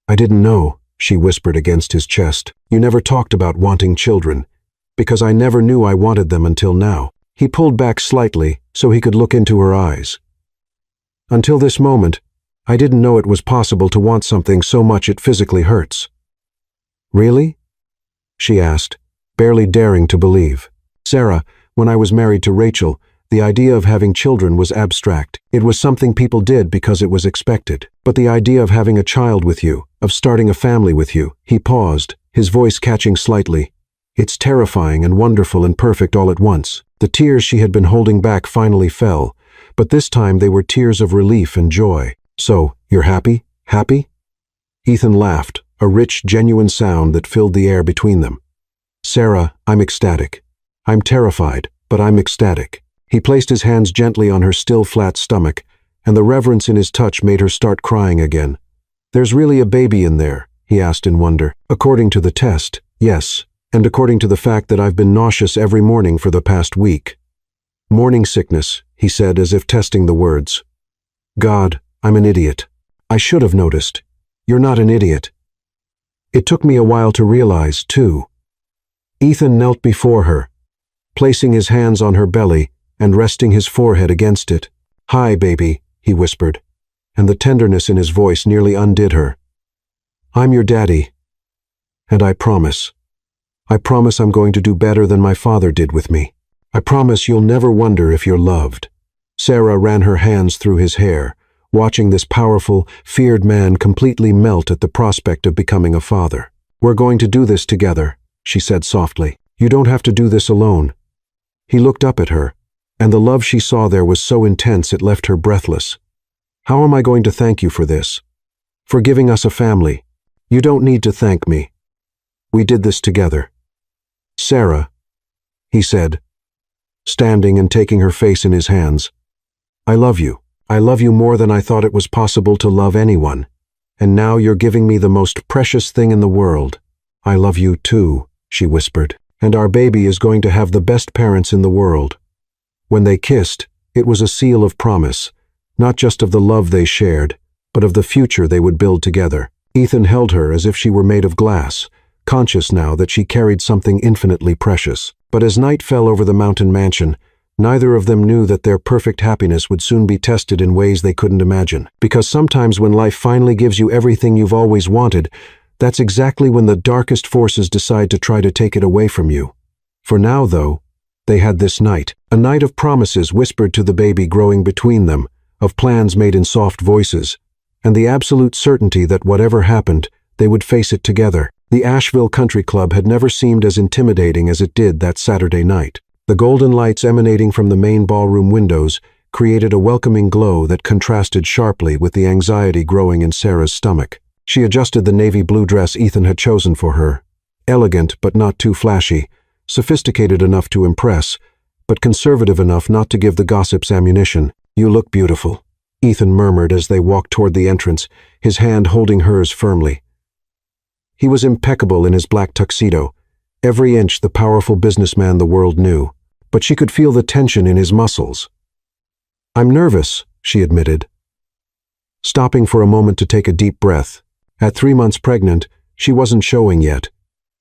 "I didn't know," she whispered against his chest. "You never talked about wanting children, because I never knew I wanted them until now." He pulled back slightly so he could look into her eyes. "Until this moment, I didn't know it was possible to want something so much it physically hurts." "Really?" she asked, barely daring to believe. "Sarah, when I was married to Rachel, the idea of having children was abstract. It was something people did because it was expected. But the idea of having a child with you, of starting a family with you," he paused, his voice catching slightly. "It's terrifying and wonderful and perfect all at once." The tears she had been holding back finally fell, but this time they were tears of relief and joy. "So, you're happy? Happy?" Ethan laughed, a rich, genuine sound that filled the air between them. "Sarah, I'm ecstatic. I'm terrified, but I'm ecstatic." He placed his hands gently on her still flat stomach, and the reverence in his touch made her start crying again. "There's really a baby in there?" he asked in wonder. "According to the test, yes, and according to the fact that I've been nauseous every morning for the past week." "Morning sickness," he said as if testing the words. "God, I'm an idiot. I should have noticed. You're not an idiot." It took me a while to realize, too. Ethan knelt before her, placing his hands on her belly and resting his forehead against it. "Hi, baby," he whispered, and the tenderness in his voice nearly undid her. "I'm your daddy, and I promise I'm going to do better than my father did with me. I promise you'll never wonder if you're loved." Sarah ran her hands through his hair, watching this powerful, feared man completely melt at the prospect of becoming a father. "We're going to do this together," she said softly. "You don't have to do this alone." He looked up at her, and the love she saw there was so intense it left her breathless. "How am I going to thank you for this? For giving us a family? You don't need to thank me. We did this together." "Sarah," he said, standing and taking her face in his hands. "I love you. I love you more than I thought it was possible to love anyone. And now you're giving me the most precious thing in the world. I love you too," she whispered. "And our baby is going to have the best parents in the world." When they kissed, it was a seal of promise, not just of the love they shared, but of the future they would build together. Ethan held her as if she were made of glass, conscious now that she carried something infinitely precious. But as night fell over the mountain mansion, neither of them knew that their perfect happiness would soon be tested in ways they couldn't imagine. Because sometimes when life finally gives you everything you've always wanted, that's exactly when the darkest forces decide to try to take it away from you. For now, though, they had this night, a night of promises whispered to the baby growing between them, of plans made in soft voices, and the absolute certainty that whatever happened, they would face it together. The Asheville Country Club had never seemed as intimidating as it did that Saturday night. The golden lights emanating from the main ballroom windows created a welcoming glow that contrasted sharply with the anxiety growing in Sarah's stomach. She adjusted the navy blue dress Ethan had chosen for her. Elegant but not too flashy, sophisticated enough to impress, but conservative enough not to give the gossips ammunition. "You look beautiful," Ethan murmured as they walked toward the entrance, his hand holding hers firmly. He was impeccable in his black tuxedo, every inch the powerful businessman the world knew, but she could feel the tension in his muscles. "I'm nervous," she admitted, stopping for a moment to take a deep breath. At 3 months pregnant, she wasn't showing yet,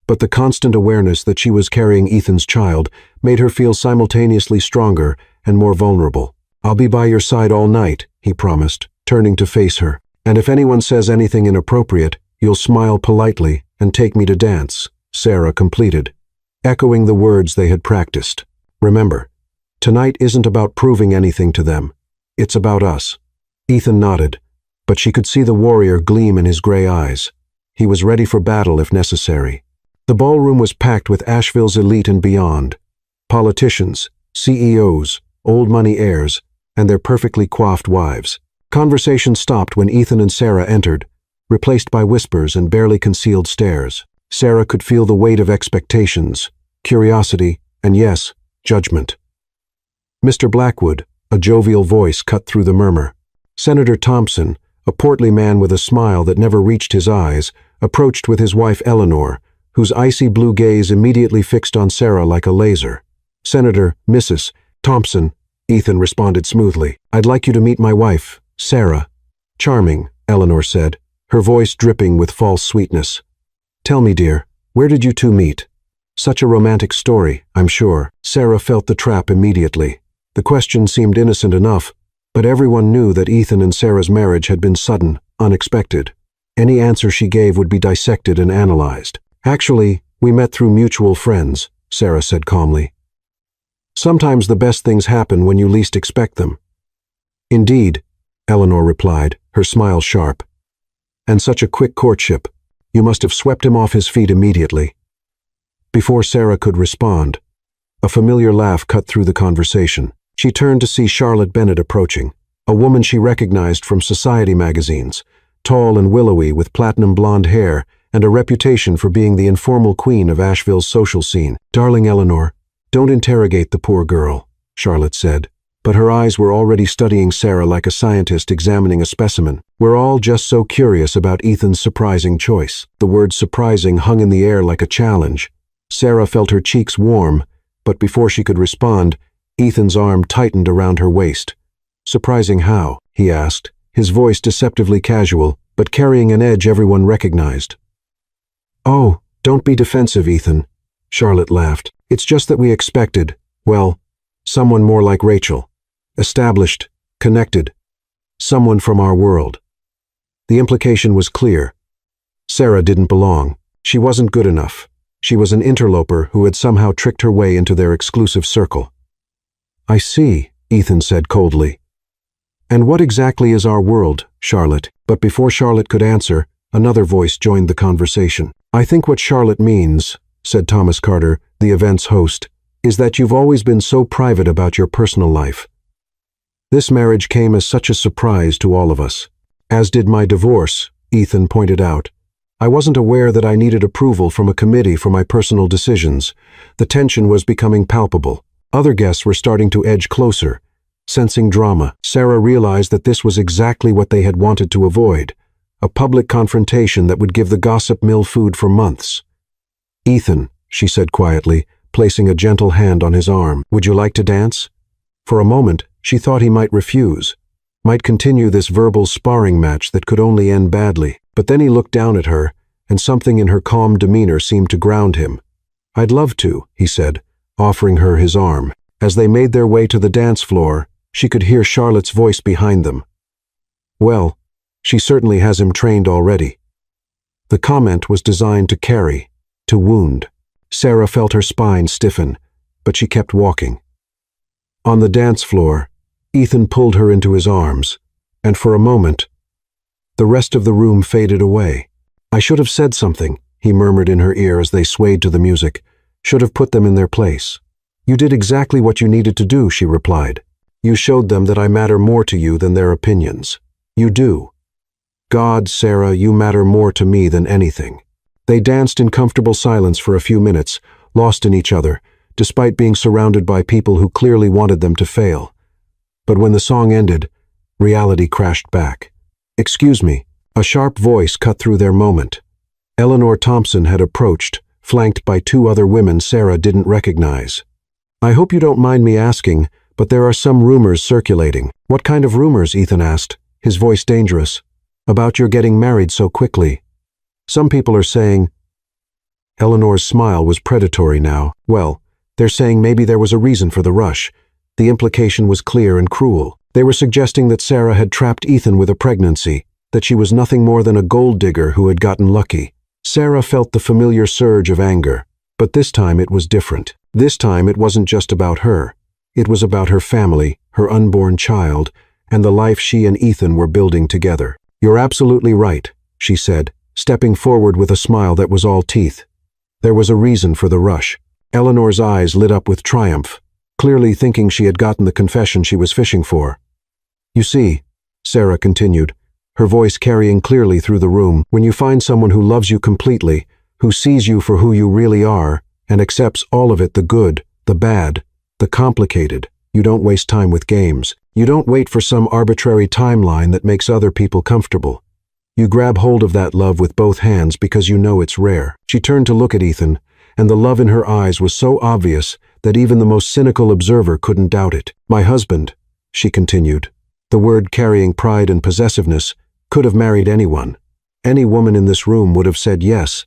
but the constant awareness that she was carrying Ethan's child made her feel simultaneously stronger and more vulnerable. "I'll be by your side all night," he promised, turning to face her. "And if anyone says anything inappropriate, you'll smile politely and take me to dance," Sarah completed, echoing the words they had practiced. "Remember, tonight isn't about proving anything to them. It's about us." Ethan nodded, but she could see the warrior gleam in his gray eyes. He was ready for battle if necessary. The ballroom was packed with Asheville's elite and beyond. Politicians, CEOs, old money heirs, and their perfectly coiffed wives. Conversation stopped when Ethan and Sarah entered, replaced by whispers and barely concealed stares. Sarah could feel the weight of expectations, curiosity, and yes, judgment. "Mr. Blackwood," a jovial voice cut through the murmur. "Senator Thompson, A portly man with a smile that never reached his eyes approached with his wife Eleanor, whose icy blue gaze immediately fixed on Sarah like a laser. "Senator, Mrs. Thompson," Ethan responded smoothly. "I'd like you to meet my wife, Sarah." "Charming," Eleanor said, her voice dripping with false sweetness. "Tell me, dear, where did you two meet? Such a romantic story, I'm sure." Sarah felt the trap immediately. The question seemed innocent enough, but everyone knew that Ethan and Sarah's marriage had been sudden, unexpected. Any answer she gave would be dissected and analyzed. "Actually, we met through mutual friends," Sarah said calmly. "Sometimes the best things happen when you least expect them." "Indeed," Eleanor replied, her smile sharp. "And such a quick courtship. You must have swept him off his feet immediately." Before Sarah could respond, a familiar laugh cut through the conversation. She turned to see Charlotte Bennett approaching, a woman she recognized from society magazines, tall and willowy with platinum blonde hair and a reputation for being the informal queen of Asheville's social scene. "Darling Eleanor, don't interrogate the poor girl," Charlotte said, but her eyes were already studying Sarah like a scientist examining a specimen. "We're all just so curious about Ethan's surprising choice." The word surprising hung in the air like a challenge. Sarah felt her cheeks warm, but before she could respond, Ethan's arm tightened around her waist. "Surprising how?" he asked, his voice deceptively casual, but carrying an edge everyone recognized. "Oh, don't be defensive, Ethan," Charlotte laughed. "It's just that we expected, well, someone more like Rachel. Established, connected, someone from our world." The implication was clear. Sarah didn't belong. She wasn't good enough. She was an interloper who had somehow tricked her way into their exclusive circle. "I see," Ethan said coldly. "And what exactly is our world, Charlotte?" But before Charlotte could answer, another voice joined the conversation. "I think what Charlotte means," said Thomas Carter, the event's host, "is that you've always been so private about your personal life. This marriage came as such a surprise to all of us. As did my divorce," Ethan pointed out. "I wasn't aware that I needed approval from a committee for my personal decisions." The tension was becoming palpable. Other guests were starting to edge closer, sensing drama. Sarah realized that this was exactly what they had wanted to avoid, a public confrontation that would give the gossip mill food for months. "Ethan," she said quietly, placing a gentle hand on his arm, "would you like to dance?" For a moment, she thought he might refuse, might continue this verbal sparring match that could only end badly. But then he looked down at her, and something in her calm demeanor seemed to ground him. "I'd love to," he said, offering her his arm. As they made their way to the dance floor, she could hear Charlotte's voice behind them. "Well, she certainly has him trained already." The comment was designed to carry, to wound. Sarah felt her spine stiffen, but she kept walking. On the dance floor, Ethan pulled her into his arms, and for a moment, the rest of the room faded away. "I should have said something," he murmured in her ear as they swayed to the music. "Should have put them in their place." "You did exactly what you needed to do," she replied. "You showed them that I matter more to you than their opinions. You do. God, Sarah, you matter more to me than anything." They danced in comfortable silence for a few minutes, lost in each other, despite being surrounded by people who clearly wanted them to fail. But when the song ended, reality crashed back. "Excuse me," a sharp voice cut through their moment. Eleanor Thompson had approached, flanked by two other women Sarah didn't recognize. "I hope you don't mind me asking, but there are some rumors circulating." "What kind of rumors?" Ethan asked, his voice dangerous. "About your getting married so quickly. Some people are saying—" Eleanor's smile was predatory now. "Well, they're saying maybe there was a reason for the rush." The implication was clear and cruel. They were suggesting that Sarah had trapped Ethan with a pregnancy, that she was nothing more than a gold digger who had gotten lucky. Sarah felt the familiar surge of anger, but this time it was different. This time it wasn't just about her. It was about her family, her unborn child, and the life she and Ethan were building together. "You're absolutely right," she said, stepping forward with a smile that was all teeth. There was a reason for the rush. Eleanor's eyes lit up with triumph, clearly thinking she had gotten the confession she was fishing for. "You see," Sarah continued, her voice carrying clearly through the room, "when you find someone who loves you completely, who sees you for who you really are, and accepts all of it, the good, the bad, the complicated, you don't waste time with games. You don't wait for some arbitrary timeline that makes other people comfortable. You grab hold of that love with both hands because you know it's rare. She turned to look at Ethan, and the love in her eyes was so obvious that even the most cynical observer couldn't doubt it. My husband, she continued. The word carrying pride and possessiveness could have married anyone. Any woman in this room would have said yes,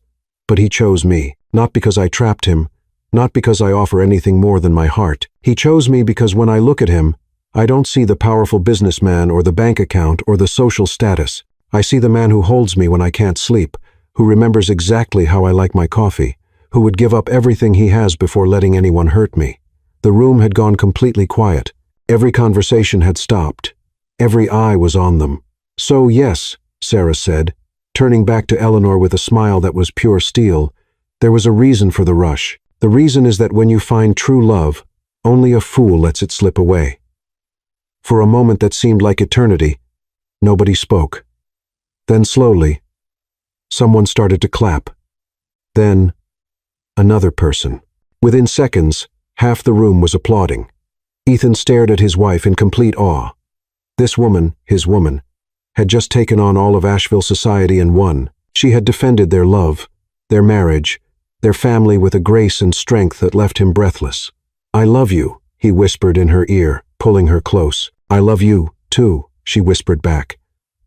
but he chose me, not because I trapped him, not because I offer anything more than my heart. He chose me because when I look at him, I don't see the powerful businessman or the bank account or the social status. I see the man who holds me when I can't sleep, who remembers exactly how I like my coffee, who would give up everything he has before letting anyone hurt me. The room had gone completely quiet. Every conversation had stopped. Every eye was on them. So yes, Sarah said, turning back to Eleanor with a smile that was pure steel, there was a reason for the rush. The reason is that when you find true love, only a fool lets it slip away. For a moment that seemed like eternity, nobody spoke. Then slowly, someone started to clap. Then, another person. Within seconds, half the room was applauding. Ethan stared at his wife in complete awe. This woman, his woman, had just taken on all of Asheville society and won. She had defended their love, their marriage, their family with a grace and strength that left him breathless. I love you, he whispered in her ear, pulling her close. I love you, too, she whispered back.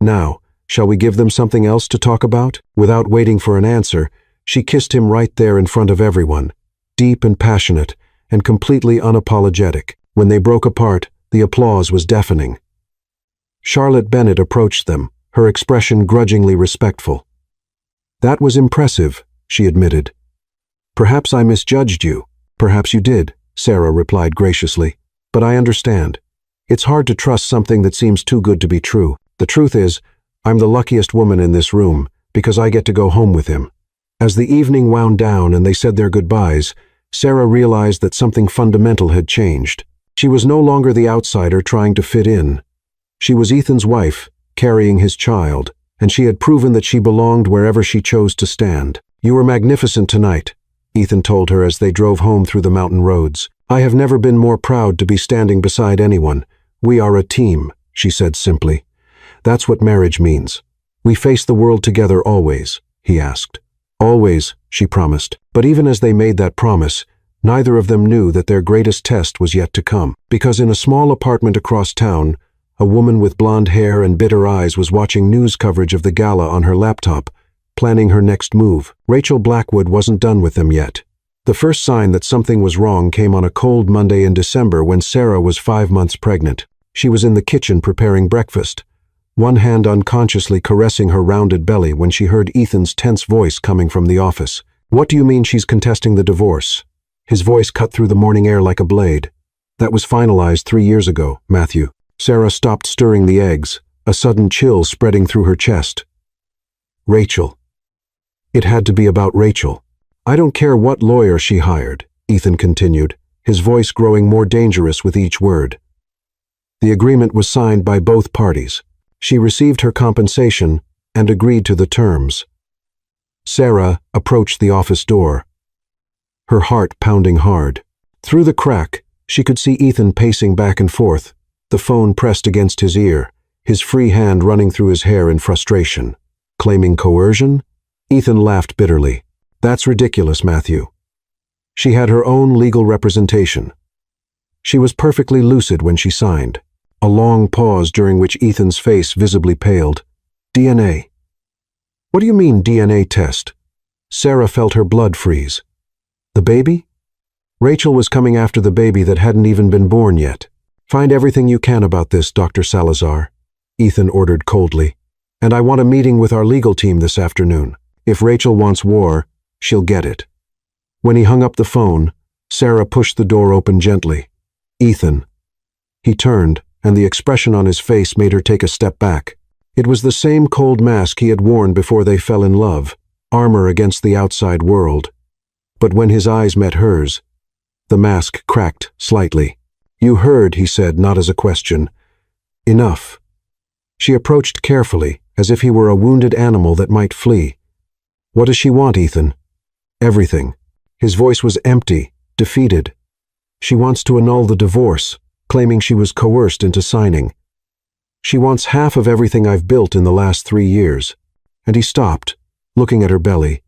Now, shall we give them something else to talk about? Without waiting for an answer, she kissed him right there in front of everyone, deep and passionate, and completely unapologetic. When they broke apart, the applause was deafening. Charlotte Bennett approached them, her expression grudgingly respectful. That was impressive, she admitted. Perhaps I misjudged you. Perhaps you did, Sarah replied graciously. But I understand. It's hard to trust something that seems too good to be true. The truth is, I'm the luckiest woman in this room, because I get to go home with him. As the evening wound down and they said their goodbyes, Sarah realized that something fundamental had changed. She was no longer the outsider trying to fit in. She was Ethan's wife, carrying his child, and she had proven that she belonged wherever she chose to stand. You were magnificent tonight, Ethan told her as they drove home through the mountain roads. I have never been more proud to be standing beside anyone. We are a team, she said simply. That's what marriage means. We face the world together always, he asked. Always, she promised. But even as they made that promise, neither of them knew that their greatest test was yet to come. Because in a small apartment across town, a woman with blonde hair and bitter eyes was watching news coverage of the gala on her laptop, planning her next move. Rachel Blackwood wasn't done with them yet. The first sign that something was wrong came on a cold Monday in December when Sarah was 5 months pregnant. She was in the kitchen preparing breakfast, one hand unconsciously caressing her rounded belly when she heard Ethan's tense voice coming from the office. What do you mean she's contesting the divorce? His voice cut through the morning air like a blade. That was finalized 3 years ago, Matthew. Sarah stopped stirring the eggs, a sudden chill spreading through her chest. Rachel. It had to be about Rachel. I don't care what lawyer she hired, Ethan continued, his voice growing more dangerous with each word. The agreement was signed by both parties. She received her compensation and agreed to the terms. Sarah approached the office door, her heart pounding hard. Through the crack, she could see Ethan pacing back and forth, the phone pressed against his ear, his free hand running through his hair in frustration. Claiming coercion? Ethan laughed bitterly. That's ridiculous, Matthew. She had her own legal representation. She was perfectly lucid when she signed. A long pause during which Ethan's face visibly paled. DNA. What do you mean, DNA test? Sarah felt her blood freeze. The baby? Rachel was coming after the baby that hadn't even been born yet. Find everything you can about this, Dr. Salazar, Ethan ordered coldly. And I want a meeting with our legal team this afternoon. If Rachel wants war, she'll get it. When he hung up the phone, Sarah pushed the door open gently. Ethan. He turned, and the expression on his face made her take a step back. It was the same cold mask he had worn before they fell in love, armor against the outside world. But when his eyes met hers, the mask cracked slightly. You heard, he said, not as a question. Enough. She approached carefully, as if he were a wounded animal that might flee. What does she want, Ethan? Everything. His voice was empty, defeated. She wants to annul the divorce. claiming she was coerced into signing. She wants half of everything I've built in the last 3 years. And he stopped, looking at her belly.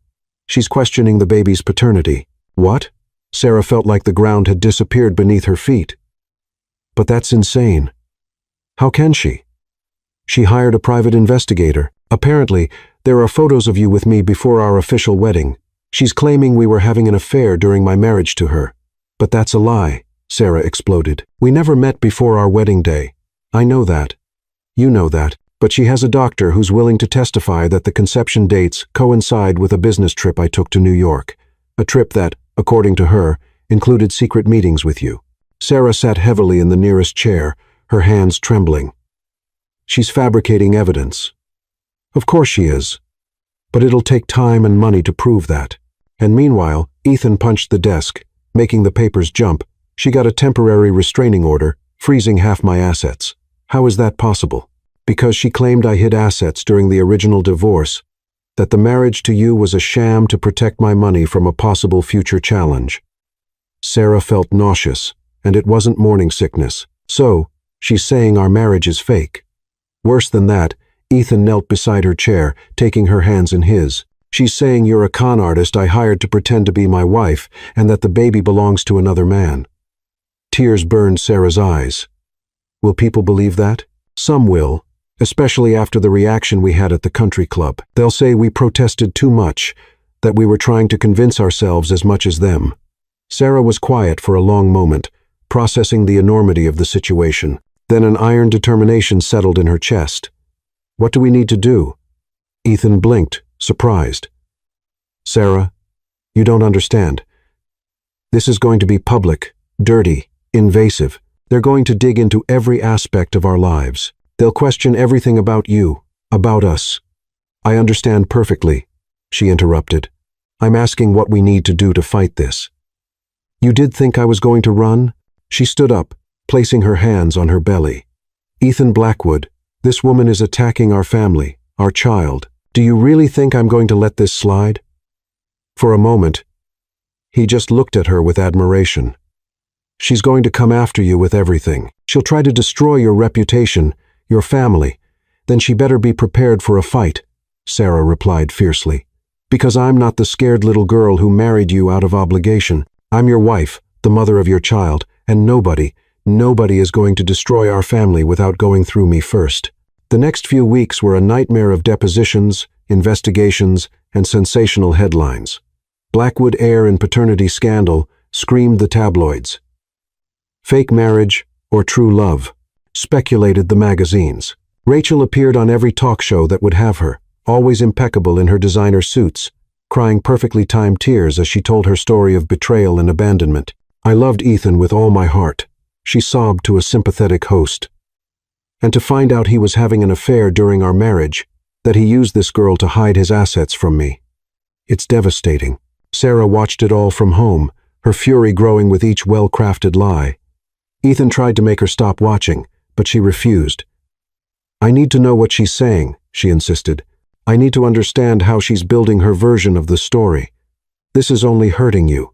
She's questioning the baby's paternity. What? Sarah felt like the ground had disappeared beneath her feet. But that's insane. How can she? She hired a private investigator. Apparently, there are photos of you with me before our official wedding. She's claiming we were having an affair during my marriage to her. But that's a lie, Sarah exploded. We never met before our wedding day. I know that. You know that. But she has a doctor who's willing to testify that the conception dates coincide with a business trip I took to New York. A trip that, according to her, included secret meetings with you. Sarah sat heavily in the nearest chair, her hands trembling. She's fabricating evidence. Of course she is. But it'll take time and money to prove that. And meanwhile, Ethan punched the desk, making the papers jump. She got a temporary restraining order, freezing half my assets. How is that possible? Because she claimed I hid assets during the original divorce, that the marriage to you was a sham to protect my money from a possible future challenge. Sarah felt nauseous, and it wasn't morning sickness. So, she's saying our marriage is fake. Worse than that, Ethan knelt beside her chair, taking her hands in his. She's saying you're a con artist I hired to pretend to be my wife, and that the baby belongs to another man. Tears burned Sarah's eyes. Will people believe that? Some will, especially after the reaction we had at the country club. They'll say we protested too much, that we were trying to convince ourselves as much as them. Sarah was quiet for a long moment, processing the enormity of the situation. Then an iron determination settled in her chest. What do we need to do? Ethan blinked, surprised. Sarah, you don't understand. This is going to be public, dirty, invasive. They're going to dig into every aspect of our lives. They'll question everything about you, about us. I understand perfectly, she interrupted. I'm asking what we need to do to fight this. You did think I was going to run? She stood up, placing her hands on her belly. Ethan Blackwood, this woman is attacking our family, our child. Do you really think I'm going to let this slide? For a moment, he just looked at her with admiration. She's going to come after you with everything. She'll try to destroy your reputation, your family. Then she better be prepared for a fight, Sarah replied fiercely. Because I'm not the scared little girl who married you out of obligation. I'm your wife, the mother of your child, and nobody is going to destroy our family without going through me first. The next few weeks were a nightmare of depositions, investigations, and sensational headlines. Blackwood heir and paternity scandal screamed the tabloids. Fake marriage or true love, speculated the magazines. Rachel appeared on every talk show that would have her, always impeccable in her designer suits, crying perfectly timed tears as she told her story of betrayal and abandonment. I loved Ethan with all my heart, she sobbed to a sympathetic host. And to find out he was having an affair during our marriage, that he used this girl to hide his assets from me. It's devastating. Sarah watched it all from home, her fury growing with each well-crafted lie. Ethan tried to make her stop watching, but she refused. I need to know what she's saying, she insisted. I need to understand how she's building her version of the story. This is only hurting you.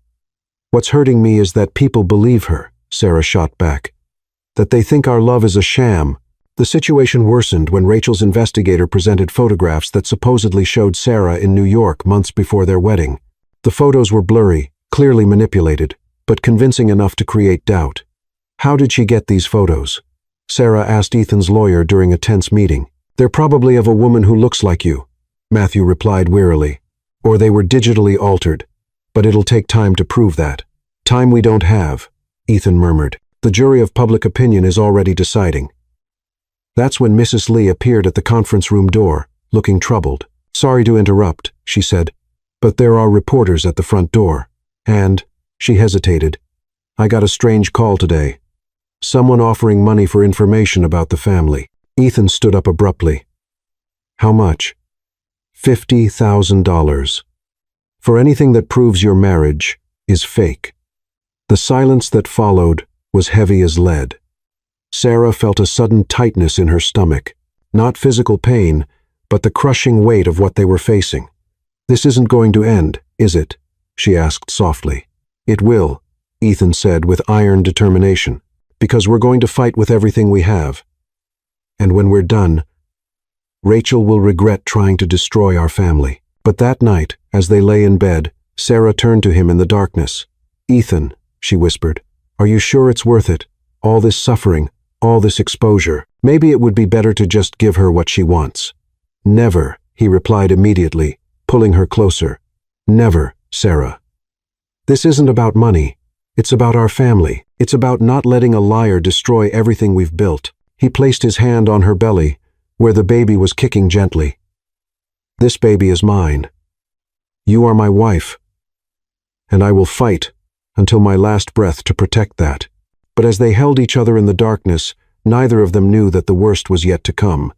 What's hurting me is that people believe her, Sarah shot back. That they think our love is a sham. The situation worsened when Rachel's investigator presented photographs that supposedly showed Sarah in New York months before their wedding. The photos were blurry, clearly manipulated, but convincing enough to create doubt. How did she get these photos? Sarah asked Ethan's lawyer during a tense meeting. They're probably of a woman who looks like you, Matthew replied wearily. Or they were digitally altered. But it'll take time to prove that. Time we don't have, Ethan murmured. The jury of public opinion is already deciding. That's when Mrs. Lee appeared at the conference room door, looking troubled. Sorry to interrupt, she said, but there are reporters at the front door. And, she hesitated, I got a strange call today. Someone offering money for information about the family. Ethan stood up abruptly. How much? $50,000. For anything that proves your marriage is fake. The silence that followed was heavy as lead. Sarah felt a sudden tightness in her stomach. Not physical pain, but the crushing weight of what they were facing. This isn't going to end, is it? She asked softly. It will, Ethan said with iron determination. because we're going to fight with everything we have. And when we're done, Rachel will regret trying to destroy our family." But that night, as they lay in bed, Sarah turned to him in the darkness. "Ethan," she whispered, "are you sure it's worth it? All this suffering, all this exposure. Maybe it would be better to just give her what she wants." "Never," he replied immediately, pulling her closer. "Never, Sarah. This isn't about money. It's about our family. It's about not letting a liar destroy everything we've built." He placed his hand on her belly, where the baby was kicking gently. "This baby is mine. You are my wife, and I will fight until my last breath to protect that." But as they held each other in the darkness, neither of them knew that the worst was yet to come.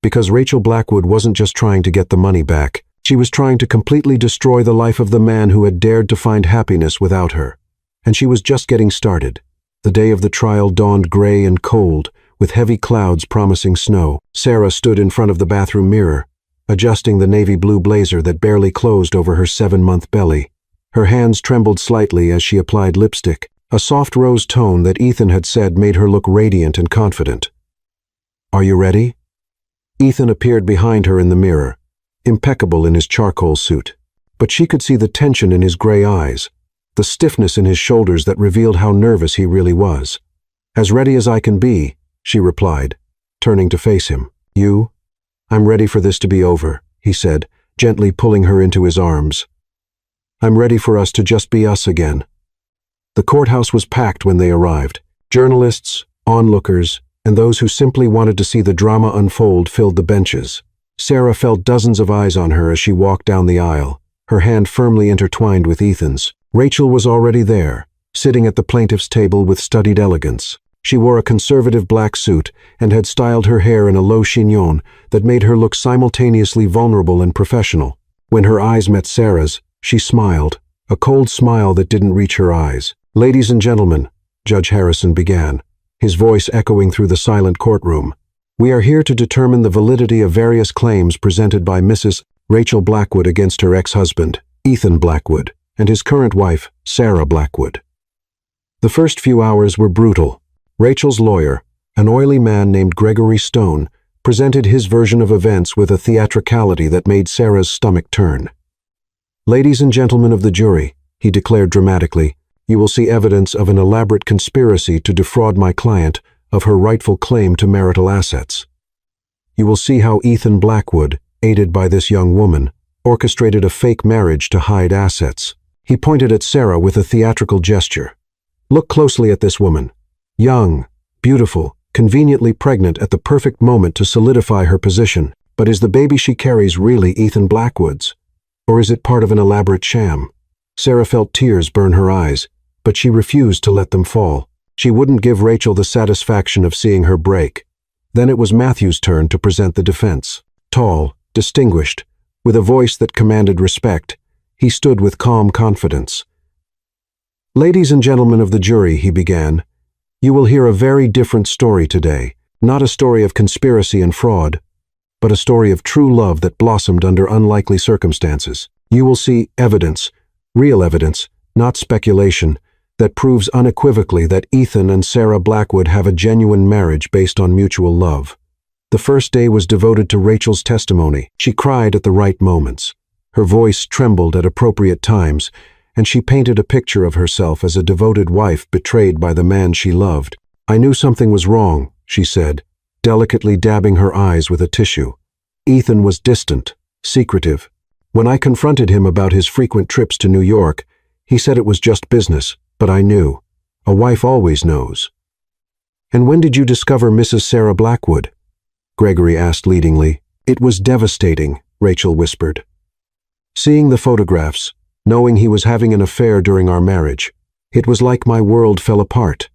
Because Rachel Blackwood wasn't just trying to get the money back, she was trying to completely destroy the life of the man who had dared to find happiness without her. And she was just getting started. The day of the trial dawned gray and cold, with heavy clouds promising snow. Sarah stood in front of the bathroom mirror, adjusting the navy blue blazer that barely closed over her 7-month belly. Her hands trembled slightly as she applied lipstick, a soft rose tone that Ethan had said made her look radiant and confident. "Are you ready?" Ethan appeared behind her in the mirror, impeccable in his charcoal suit. But she could see the tension in his gray eyes, the stiffness in his shoulders that revealed how nervous he really was. "As ready as I can be," she replied, turning to face him. "You?" "I'm ready for this to be over," he said, gently pulling her into his arms. "I'm ready for us to just be us again." The courthouse was packed when they arrived. Journalists, onlookers, and those who simply wanted to see the drama unfold filled the benches. Sarah felt dozens of eyes on her as she walked down the aisle, her hand firmly intertwined with Ethan's. Rachel was already there, sitting at the plaintiff's table with studied elegance. She wore a conservative black suit and had styled her hair in a low chignon that made her look simultaneously vulnerable and professional. When her eyes met Sarah's, she smiled, a cold smile that didn't reach her eyes. "Ladies and gentlemen," Judge Harrison began, his voice echoing through the silent courtroom, "we are here to determine the validity of various claims presented by Mrs. Rachel Blackwood against her ex-husband, Ethan Blackwood, and his current wife, Sarah Blackwood." The first few hours were brutal. Rachel's lawyer, an oily man named Gregory Stone, presented his version of events with a theatricality that made Sarah's stomach turn. "Ladies and gentlemen of the jury," he declared dramatically, "you will see evidence of an elaborate conspiracy to defraud my client of her rightful claim to marital assets. You will see how Ethan Blackwood, aided by this young woman, orchestrated a fake marriage to hide assets." He pointed at Sarah with a theatrical gesture. "Look closely at this woman. Young, beautiful, conveniently pregnant at the perfect moment to solidify her position. But is the baby she carries really Ethan Blackwood's? Or is it part of an elaborate sham?" Sarah felt tears burn her eyes, but she refused to let them fall. She wouldn't give Rachel the satisfaction of seeing her break. Then it was Matthew's turn to present the defense. Tall, distinguished, with a voice that commanded respect, he stood with calm confidence. "Ladies and gentlemen of the jury," he began, "you will hear a very different story today. Not a story of conspiracy and fraud, but a story of true love that blossomed under unlikely circumstances. You will see evidence, real evidence, not speculation, that proves unequivocally that Ethan and Sarah Blackwood have a genuine marriage based on mutual love." The first day was devoted to Rachel's testimony. She cried at the right moments. Her voice trembled at appropriate times, and she painted a picture of herself as a devoted wife betrayed by the man she loved. "I knew something was wrong," she said, delicately dabbing her eyes with a tissue. "Ethan was distant, secretive. When I confronted him about his frequent trips to New York, he said it was just business, but I knew. A wife always knows." "And when did you discover Mrs. Sarah Blackwood?" Gregory asked leadingly. "It was devastating," Rachel whispered. "Seeing the photographs, knowing he was having an affair during our marriage, it was like my world fell apart.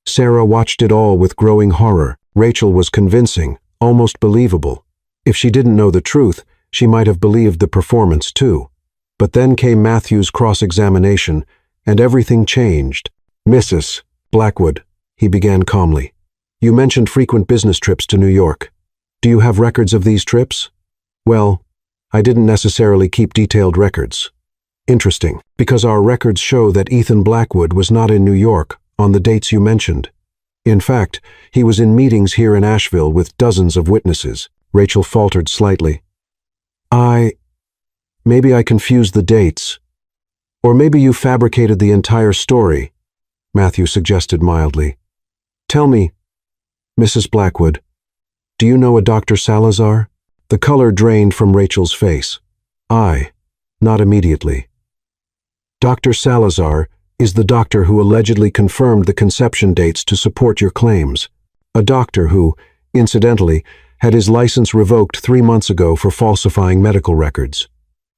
Sarah watched it all with growing horror. Rachel was convincing, almost believable. If she didn't know the truth, she might have believed the performance too. But then came Matthew's cross-examination, and everything changed. "Mrs. Blackwood," he began calmly, "you mentioned frequent business trips to New York. Do you have records of these trips?" "Well, I didn't necessarily keep detailed records." "Interesting, because our records show that Ethan Blackwood was not in New York on the dates you mentioned." In fact, he was in meetings here in Asheville with dozens of witnesses. Rachel faltered slightly. Maybe I confused the dates. Or maybe you fabricated the entire story, Matthew suggested mildly. Tell me, Mrs. Blackwood, do you know a Dr. Salazar? The color drained from Rachel's face. Not immediately. Dr. Salazar is the doctor who allegedly confirmed the conception dates to support your claims. A doctor who, incidentally, had his license revoked 3 months ago for falsifying medical records.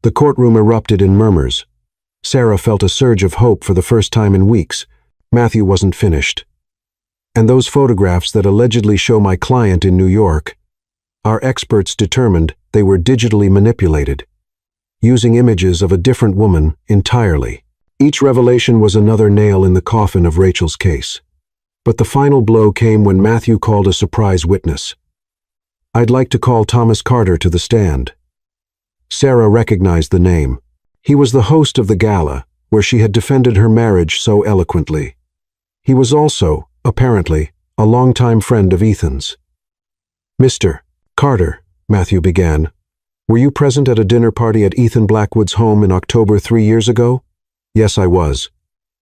The courtroom erupted in murmurs. Sarah felt a surge of hope for the first time in weeks. Matthew wasn't finished. And those photographs that allegedly show my client in New York, our experts determined they were digitally manipulated, using images of a different woman entirely. Each revelation was another nail in the coffin of Rachel's case. But the final blow came when Matthew called a surprise witness. I'd like to call Thomas Carter to the stand. Sarah recognized the name. He was the host of the gala, where she had defended her marriage so eloquently. He was also, apparently, a longtime friend of Ethan's. Mr. Carter, Matthew began, were you present at a dinner party at Ethan Blackwood's home in October 3 years ago? Yes, I was.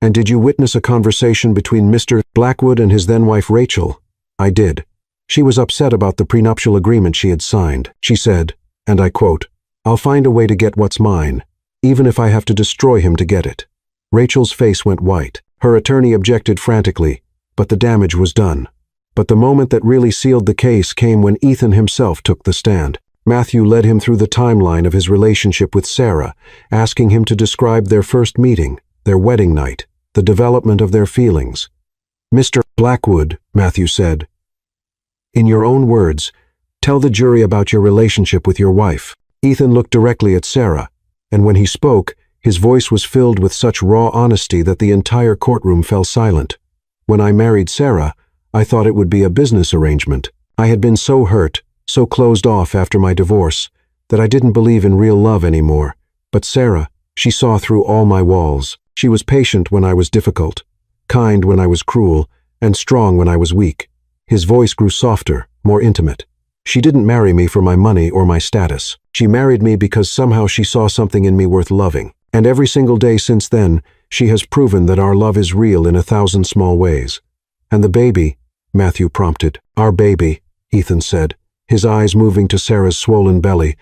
And did you witness a conversation between Mr. Blackwood and his then-wife Rachel? I did. She was upset about the prenuptial agreement she had signed. She said, and I quote, "I'll find a way to get what's mine, even if I have to destroy him to get it." Rachel's face went white. Her attorney objected frantically, but the damage was done. But the moment that really sealed the case came when Ethan himself took the stand. Matthew led him through the timeline of his relationship with Sarah, asking him to describe their first meeting, their wedding night, the development of their feelings. Mr. Blackwood, Matthew said, in your own words, tell the jury about your relationship with your wife. Ethan looked directly at Sarah, and when he spoke, his voice was filled with such raw honesty that the entire courtroom fell silent. When I married Sarah, I thought it would be a business arrangement. I had been so hurt, so closed off after my divorce, that I didn't believe in real love anymore. But Sarah, she saw through all my walls. She was patient when I was difficult, kind when I was cruel, and strong when I was weak. His voice grew softer, more intimate. She didn't marry me for my money or my status. She married me because somehow she saw something in me worth loving. And every single day since then, she has proven that our love is real in 1,000 small ways. And the baby, Matthew prompted. Our baby, Ethan said, his eyes moving to Sarah's swollen belly,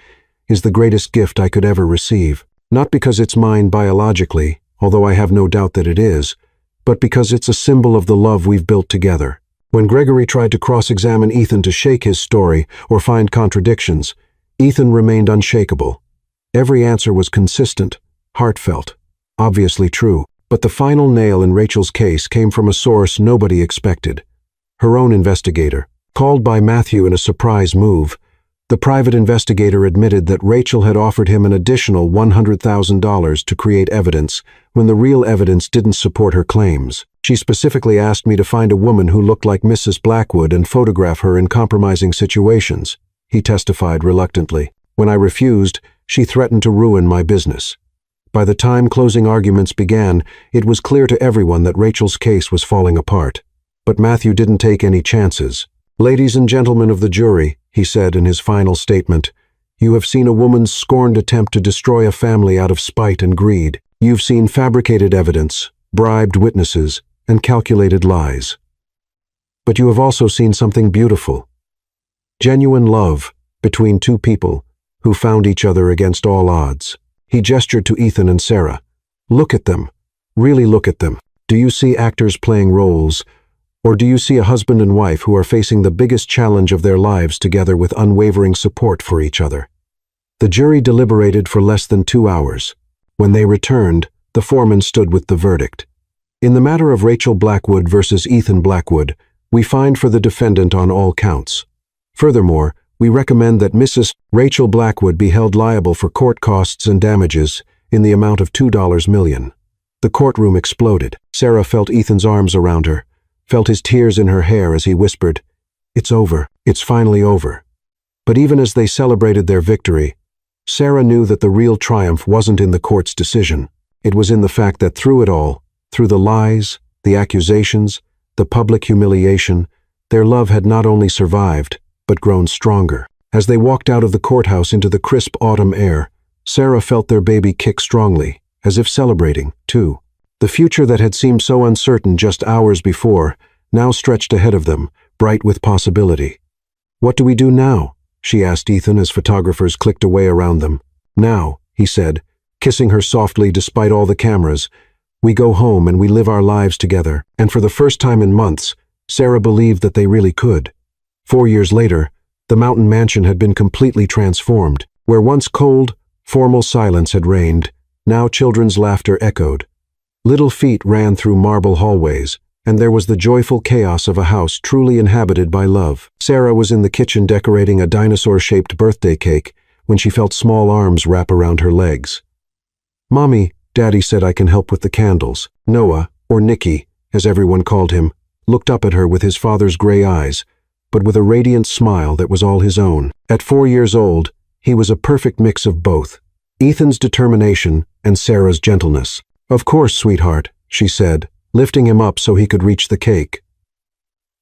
is the greatest gift I could ever receive. Not because it's mine biologically, although I have no doubt that it is, but because it's a symbol of the love we've built together. When Gregory tried to cross-examine Ethan to shake his story or find contradictions, Ethan remained unshakable. Every answer was consistent, heartfelt, obviously true. But the final nail in Rachel's case came from a source nobody expected. Her own investigator. Called by Matthew in a surprise move, the private investigator admitted that Rachel had offered him an additional $100,000 to create evidence when the real evidence didn't support her claims. She specifically asked me to find a woman who looked like Mrs. Blackwood and photograph her in compromising situations, he testified reluctantly. When I refused, she threatened to ruin my business. By the time closing arguments began, it was clear to everyone that Rachel's case was falling apart. But Matthew didn't take any chances. Ladies and gentlemen of the jury, he said in his final statement, you have seen a woman's scorned attempt to destroy a family out of spite and greed. You've seen fabricated evidence, bribed witnesses, and calculated lies. But you have also seen something beautiful. Genuine love between two people who found each other against all odds. He gestured to Ethan and Sarah. Look at them. Really look at them. Do you see actors playing roles? Or do you see a husband and wife who are facing the biggest challenge of their lives together with unwavering support for each other? The jury deliberated for less than 2 hours. When they returned, the foreman stood with the verdict. In the matter of Rachel Blackwood versus Ethan Blackwood, we find for the defendant on all counts. Furthermore, we recommend that Mrs. Rachel Blackwood be held liable for court costs and damages in the amount of $2 million. The courtroom exploded. Sarah felt Ethan's arms around her, felt his tears in her hair as he whispered, "It's over. It's finally over." But even as they celebrated their victory, Sarah knew that the real triumph wasn't in the court's decision. It was in the fact that through it all, through the lies, the accusations, the public humiliation, their love had not only survived, but grown stronger. As they walked out of the courthouse into the crisp autumn air, Sarah felt their baby kick strongly, as if celebrating, too. The future that had seemed so uncertain just hours before now stretched ahead of them, bright with possibility. "What do we do now?" she asked Ethan as photographers clicked away around them. "Now," he said, kissing her softly despite all the cameras, "we go home and we live our lives together." And for the first time in months, Sarah believed that they really could. 4 years later, the mountain mansion had been completely transformed. Where once cold, formal silence had reigned, now children's laughter echoed. Little feet ran through marble hallways, and there was the joyful chaos of a house truly inhabited by love. Sarah was in the kitchen decorating a dinosaur-shaped birthday cake when she felt small arms wrap around her legs. "Mommy," Daddy said, "I can help with the candles." Noah, or Nicky, as everyone called him, looked up at her with his father's gray eyes, but with a radiant smile that was all his own. At 4 years old, he was a perfect mix of both, Ethan's determination and Sarah's gentleness. "Of course, sweetheart," she said, lifting him up so he could reach the cake.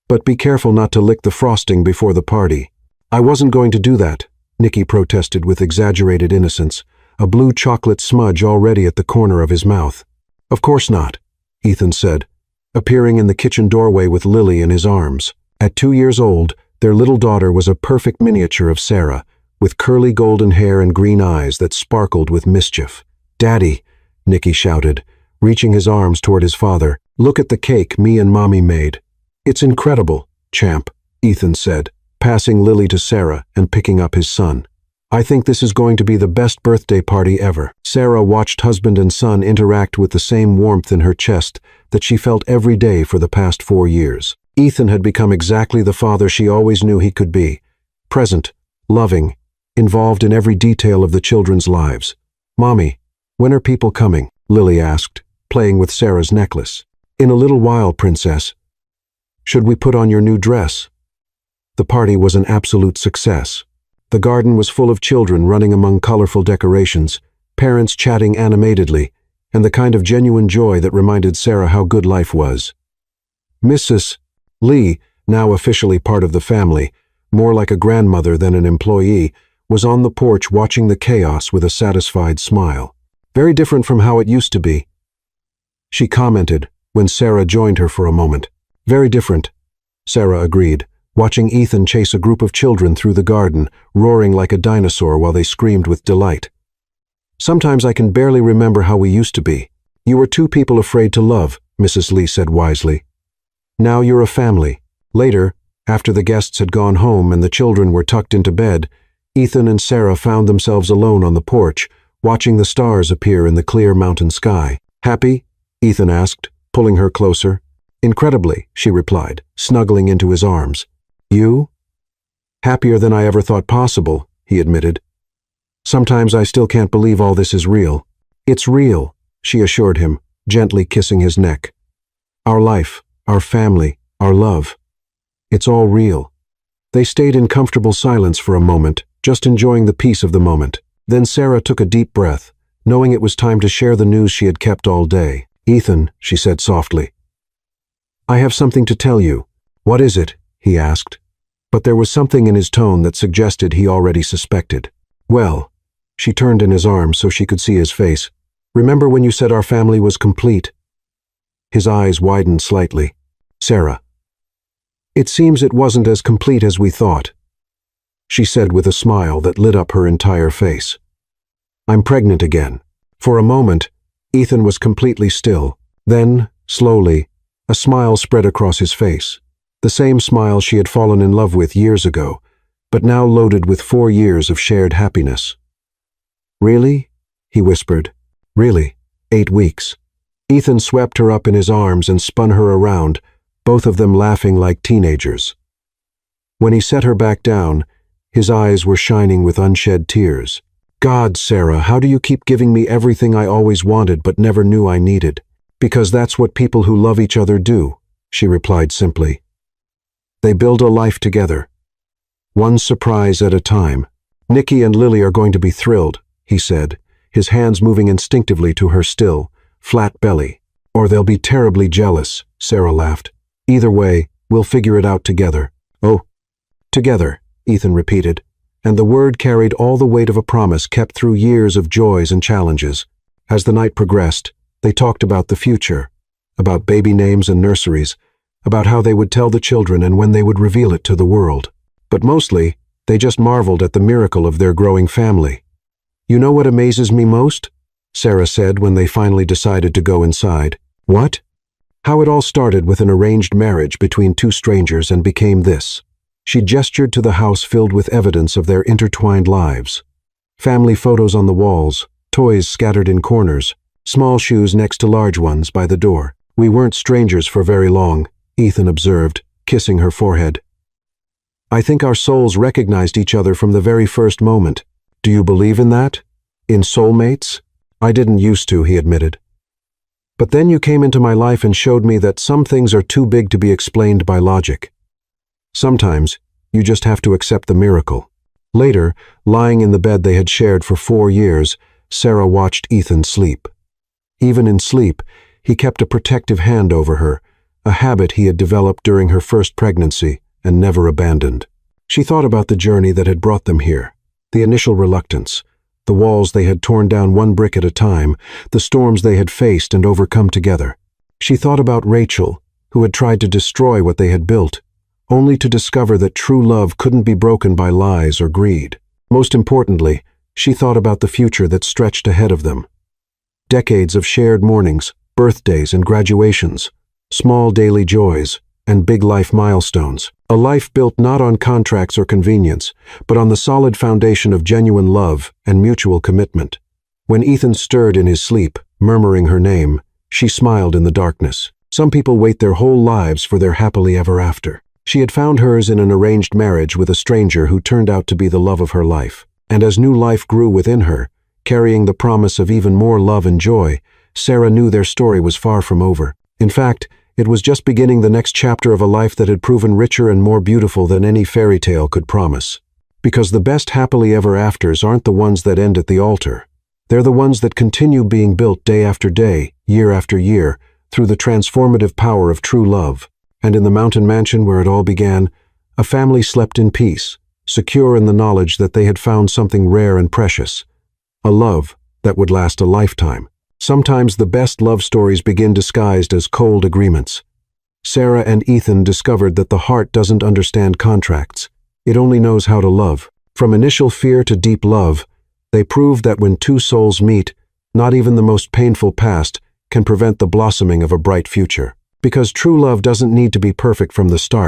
"But be careful not to lick the frosting before the party." "I wasn't going to do that," Nicky protested with exaggerated innocence, a blue chocolate smudge already at the corner of his mouth. "Of course not," Ethan said, appearing in the kitchen doorway with Lily in his arms. At 2 years old, their little daughter was a perfect miniature of Sarah, with curly golden hair and green eyes that sparkled with mischief. "Daddy," Nicky shouted, reaching his arms toward his father, "look at the cake me and Mommy made." "It's incredible, champ," Ethan said, passing Lily to Sarah and picking up his son. "I think this is going to be the best birthday party ever." Sarah watched husband and son interact with the same warmth in her chest that she felt every day for the past 4 years. Ethan had become exactly the father she always knew he could be, present, loving, involved in every detail of the children's lives. "Mommy, when are people coming?" Lily asked, playing with Sarah's necklace. "In a little while, princess. Should we put on your new dress?" The party was an absolute success. The garden was full of children running among colorful decorations, parents chatting animatedly, and the kind of genuine joy that reminded Sarah how good life was. Mrs. Lee, now officially part of the family, more like a grandmother than an employee, was on the porch watching the chaos with a satisfied smile. "Very different from how it used to be," she commented when Sarah joined her for a moment. "Very different," Sarah agreed, watching Ethan chase a group of children through the garden, roaring like a dinosaur while they screamed with delight. "Sometimes I can barely remember how we used to be. You were two people afraid to love," Mrs. Lee said wisely. "Now you're a family." Later, after the guests had gone home and the children were tucked into bed, Ethan and Sarah found themselves alone on the porch, watching the stars appear in the clear mountain sky. "Happy?" Ethan asked, pulling her closer. "Incredibly," she replied, snuggling into his arms. "You?" "Happier than I ever thought possible," he admitted. "Sometimes I still can't believe all this is real." "It's real," she assured him, gently kissing his neck. "Our life, our family, our love. It's all real." They stayed in comfortable silence for a moment, just enjoying the peace of the moment. Then Sarah took a deep breath, knowing it was time to share the news she had kept all day. "Ethan," she said softly, "I have something to tell you." "What is it?" he asked, but there was something in his tone that suggested he already suspected. "Well," she turned in his arms so she could see his face, "remember when you said our family was complete?" His eyes widened slightly. "Sarah, it seems it wasn't as complete as we thought," she said with a smile that lit up her entire face. "I'm pregnant again." For a moment, Ethan was completely still. Then, slowly, a smile spread across his face. The same smile she had fallen in love with years ago, but now loaded with 4 years of shared happiness. "Really?" he whispered. "Really. 8 weeks." Ethan swept her up in his arms and spun her around, both of them laughing like teenagers. When he set her back down, his eyes were shining with unshed tears. "God, Sarah, how do you keep giving me everything I always wanted but never knew I needed?" "Because that's what people who love each other do," she replied simply. "They build a life together, one surprise at a time." "Nicky and Lily are going to be thrilled," he said, his hands moving instinctively to her still, flat belly. "Or they'll be terribly jealous," Sarah laughed. Either way, we'll figure it out together. Oh, together, Ethan repeated, and the word carried all the weight of a promise kept through years of joys and challenges. As the night progressed, they talked about the future, about baby names and nurseries, about how they would tell the children and when they would reveal it to the world. But mostly, they just marveled at the miracle of their growing family. "You know what amazes me most?" Sarah said when they finally decided to go inside. "What?" "How it all started with an arranged marriage between two strangers and became this." She gestured to the house filled with evidence of their intertwined lives. Family photos on the walls, toys scattered in corners, small shoes next to large ones by the door. "We weren't strangers for very long," Ethan observed, kissing her forehead. "I think our souls recognized each other from the very first moment. Do you believe in that? In soulmates?" "I didn't used to," he admitted. "But then you came into my life and showed me that some things are too big to be explained by logic. Sometimes, you just have to accept the miracle." Later, lying in the bed they had shared for 4 years, Sarah watched Ethan sleep. Even in sleep, he kept a protective hand over her, a habit he had developed during her first pregnancy and never abandoned. She thought about the journey that had brought them here, the initial reluctance, the walls they had torn down one brick at a time, the storms they had faced and overcome together. She thought about Rachel, who had tried to destroy what they had built, only to discover that true love couldn't be broken by lies or greed. Most importantly, she thought about the future that stretched ahead of them. Decades of shared mornings, birthdays and graduations, small daily joys, and big life milestones. A life built not on contracts or convenience, but on the solid foundation of genuine love and mutual commitment. When Ethan stirred in his sleep, murmuring her name, she smiled in the darkness. Some people wait their whole lives for their happily ever after. She had found hers in an arranged marriage with a stranger who turned out to be the love of her life. And as new life grew within her, carrying the promise of even more love and joy, Sarah knew their story was far from over. In fact, it was just beginning the next chapter of a life that had proven richer and more beautiful than any fairy tale could promise. Because the best happily ever afters aren't the ones that end at the altar. They're the ones that continue being built day after day, year after year, through the transformative power of true love. And in the mountain mansion where it all began, a family slept in peace, secure in the knowledge that they had found something rare and precious, a love that would last a lifetime. Sometimes the best love stories begin disguised as cold agreements. Sarah and Ethan discovered that the heart doesn't understand contracts. It only knows how to love. From initial fear to deep love, they proved that when two souls meet, not even the most painful past can prevent the blossoming of a bright future. Because true love doesn't need to be perfect from the start.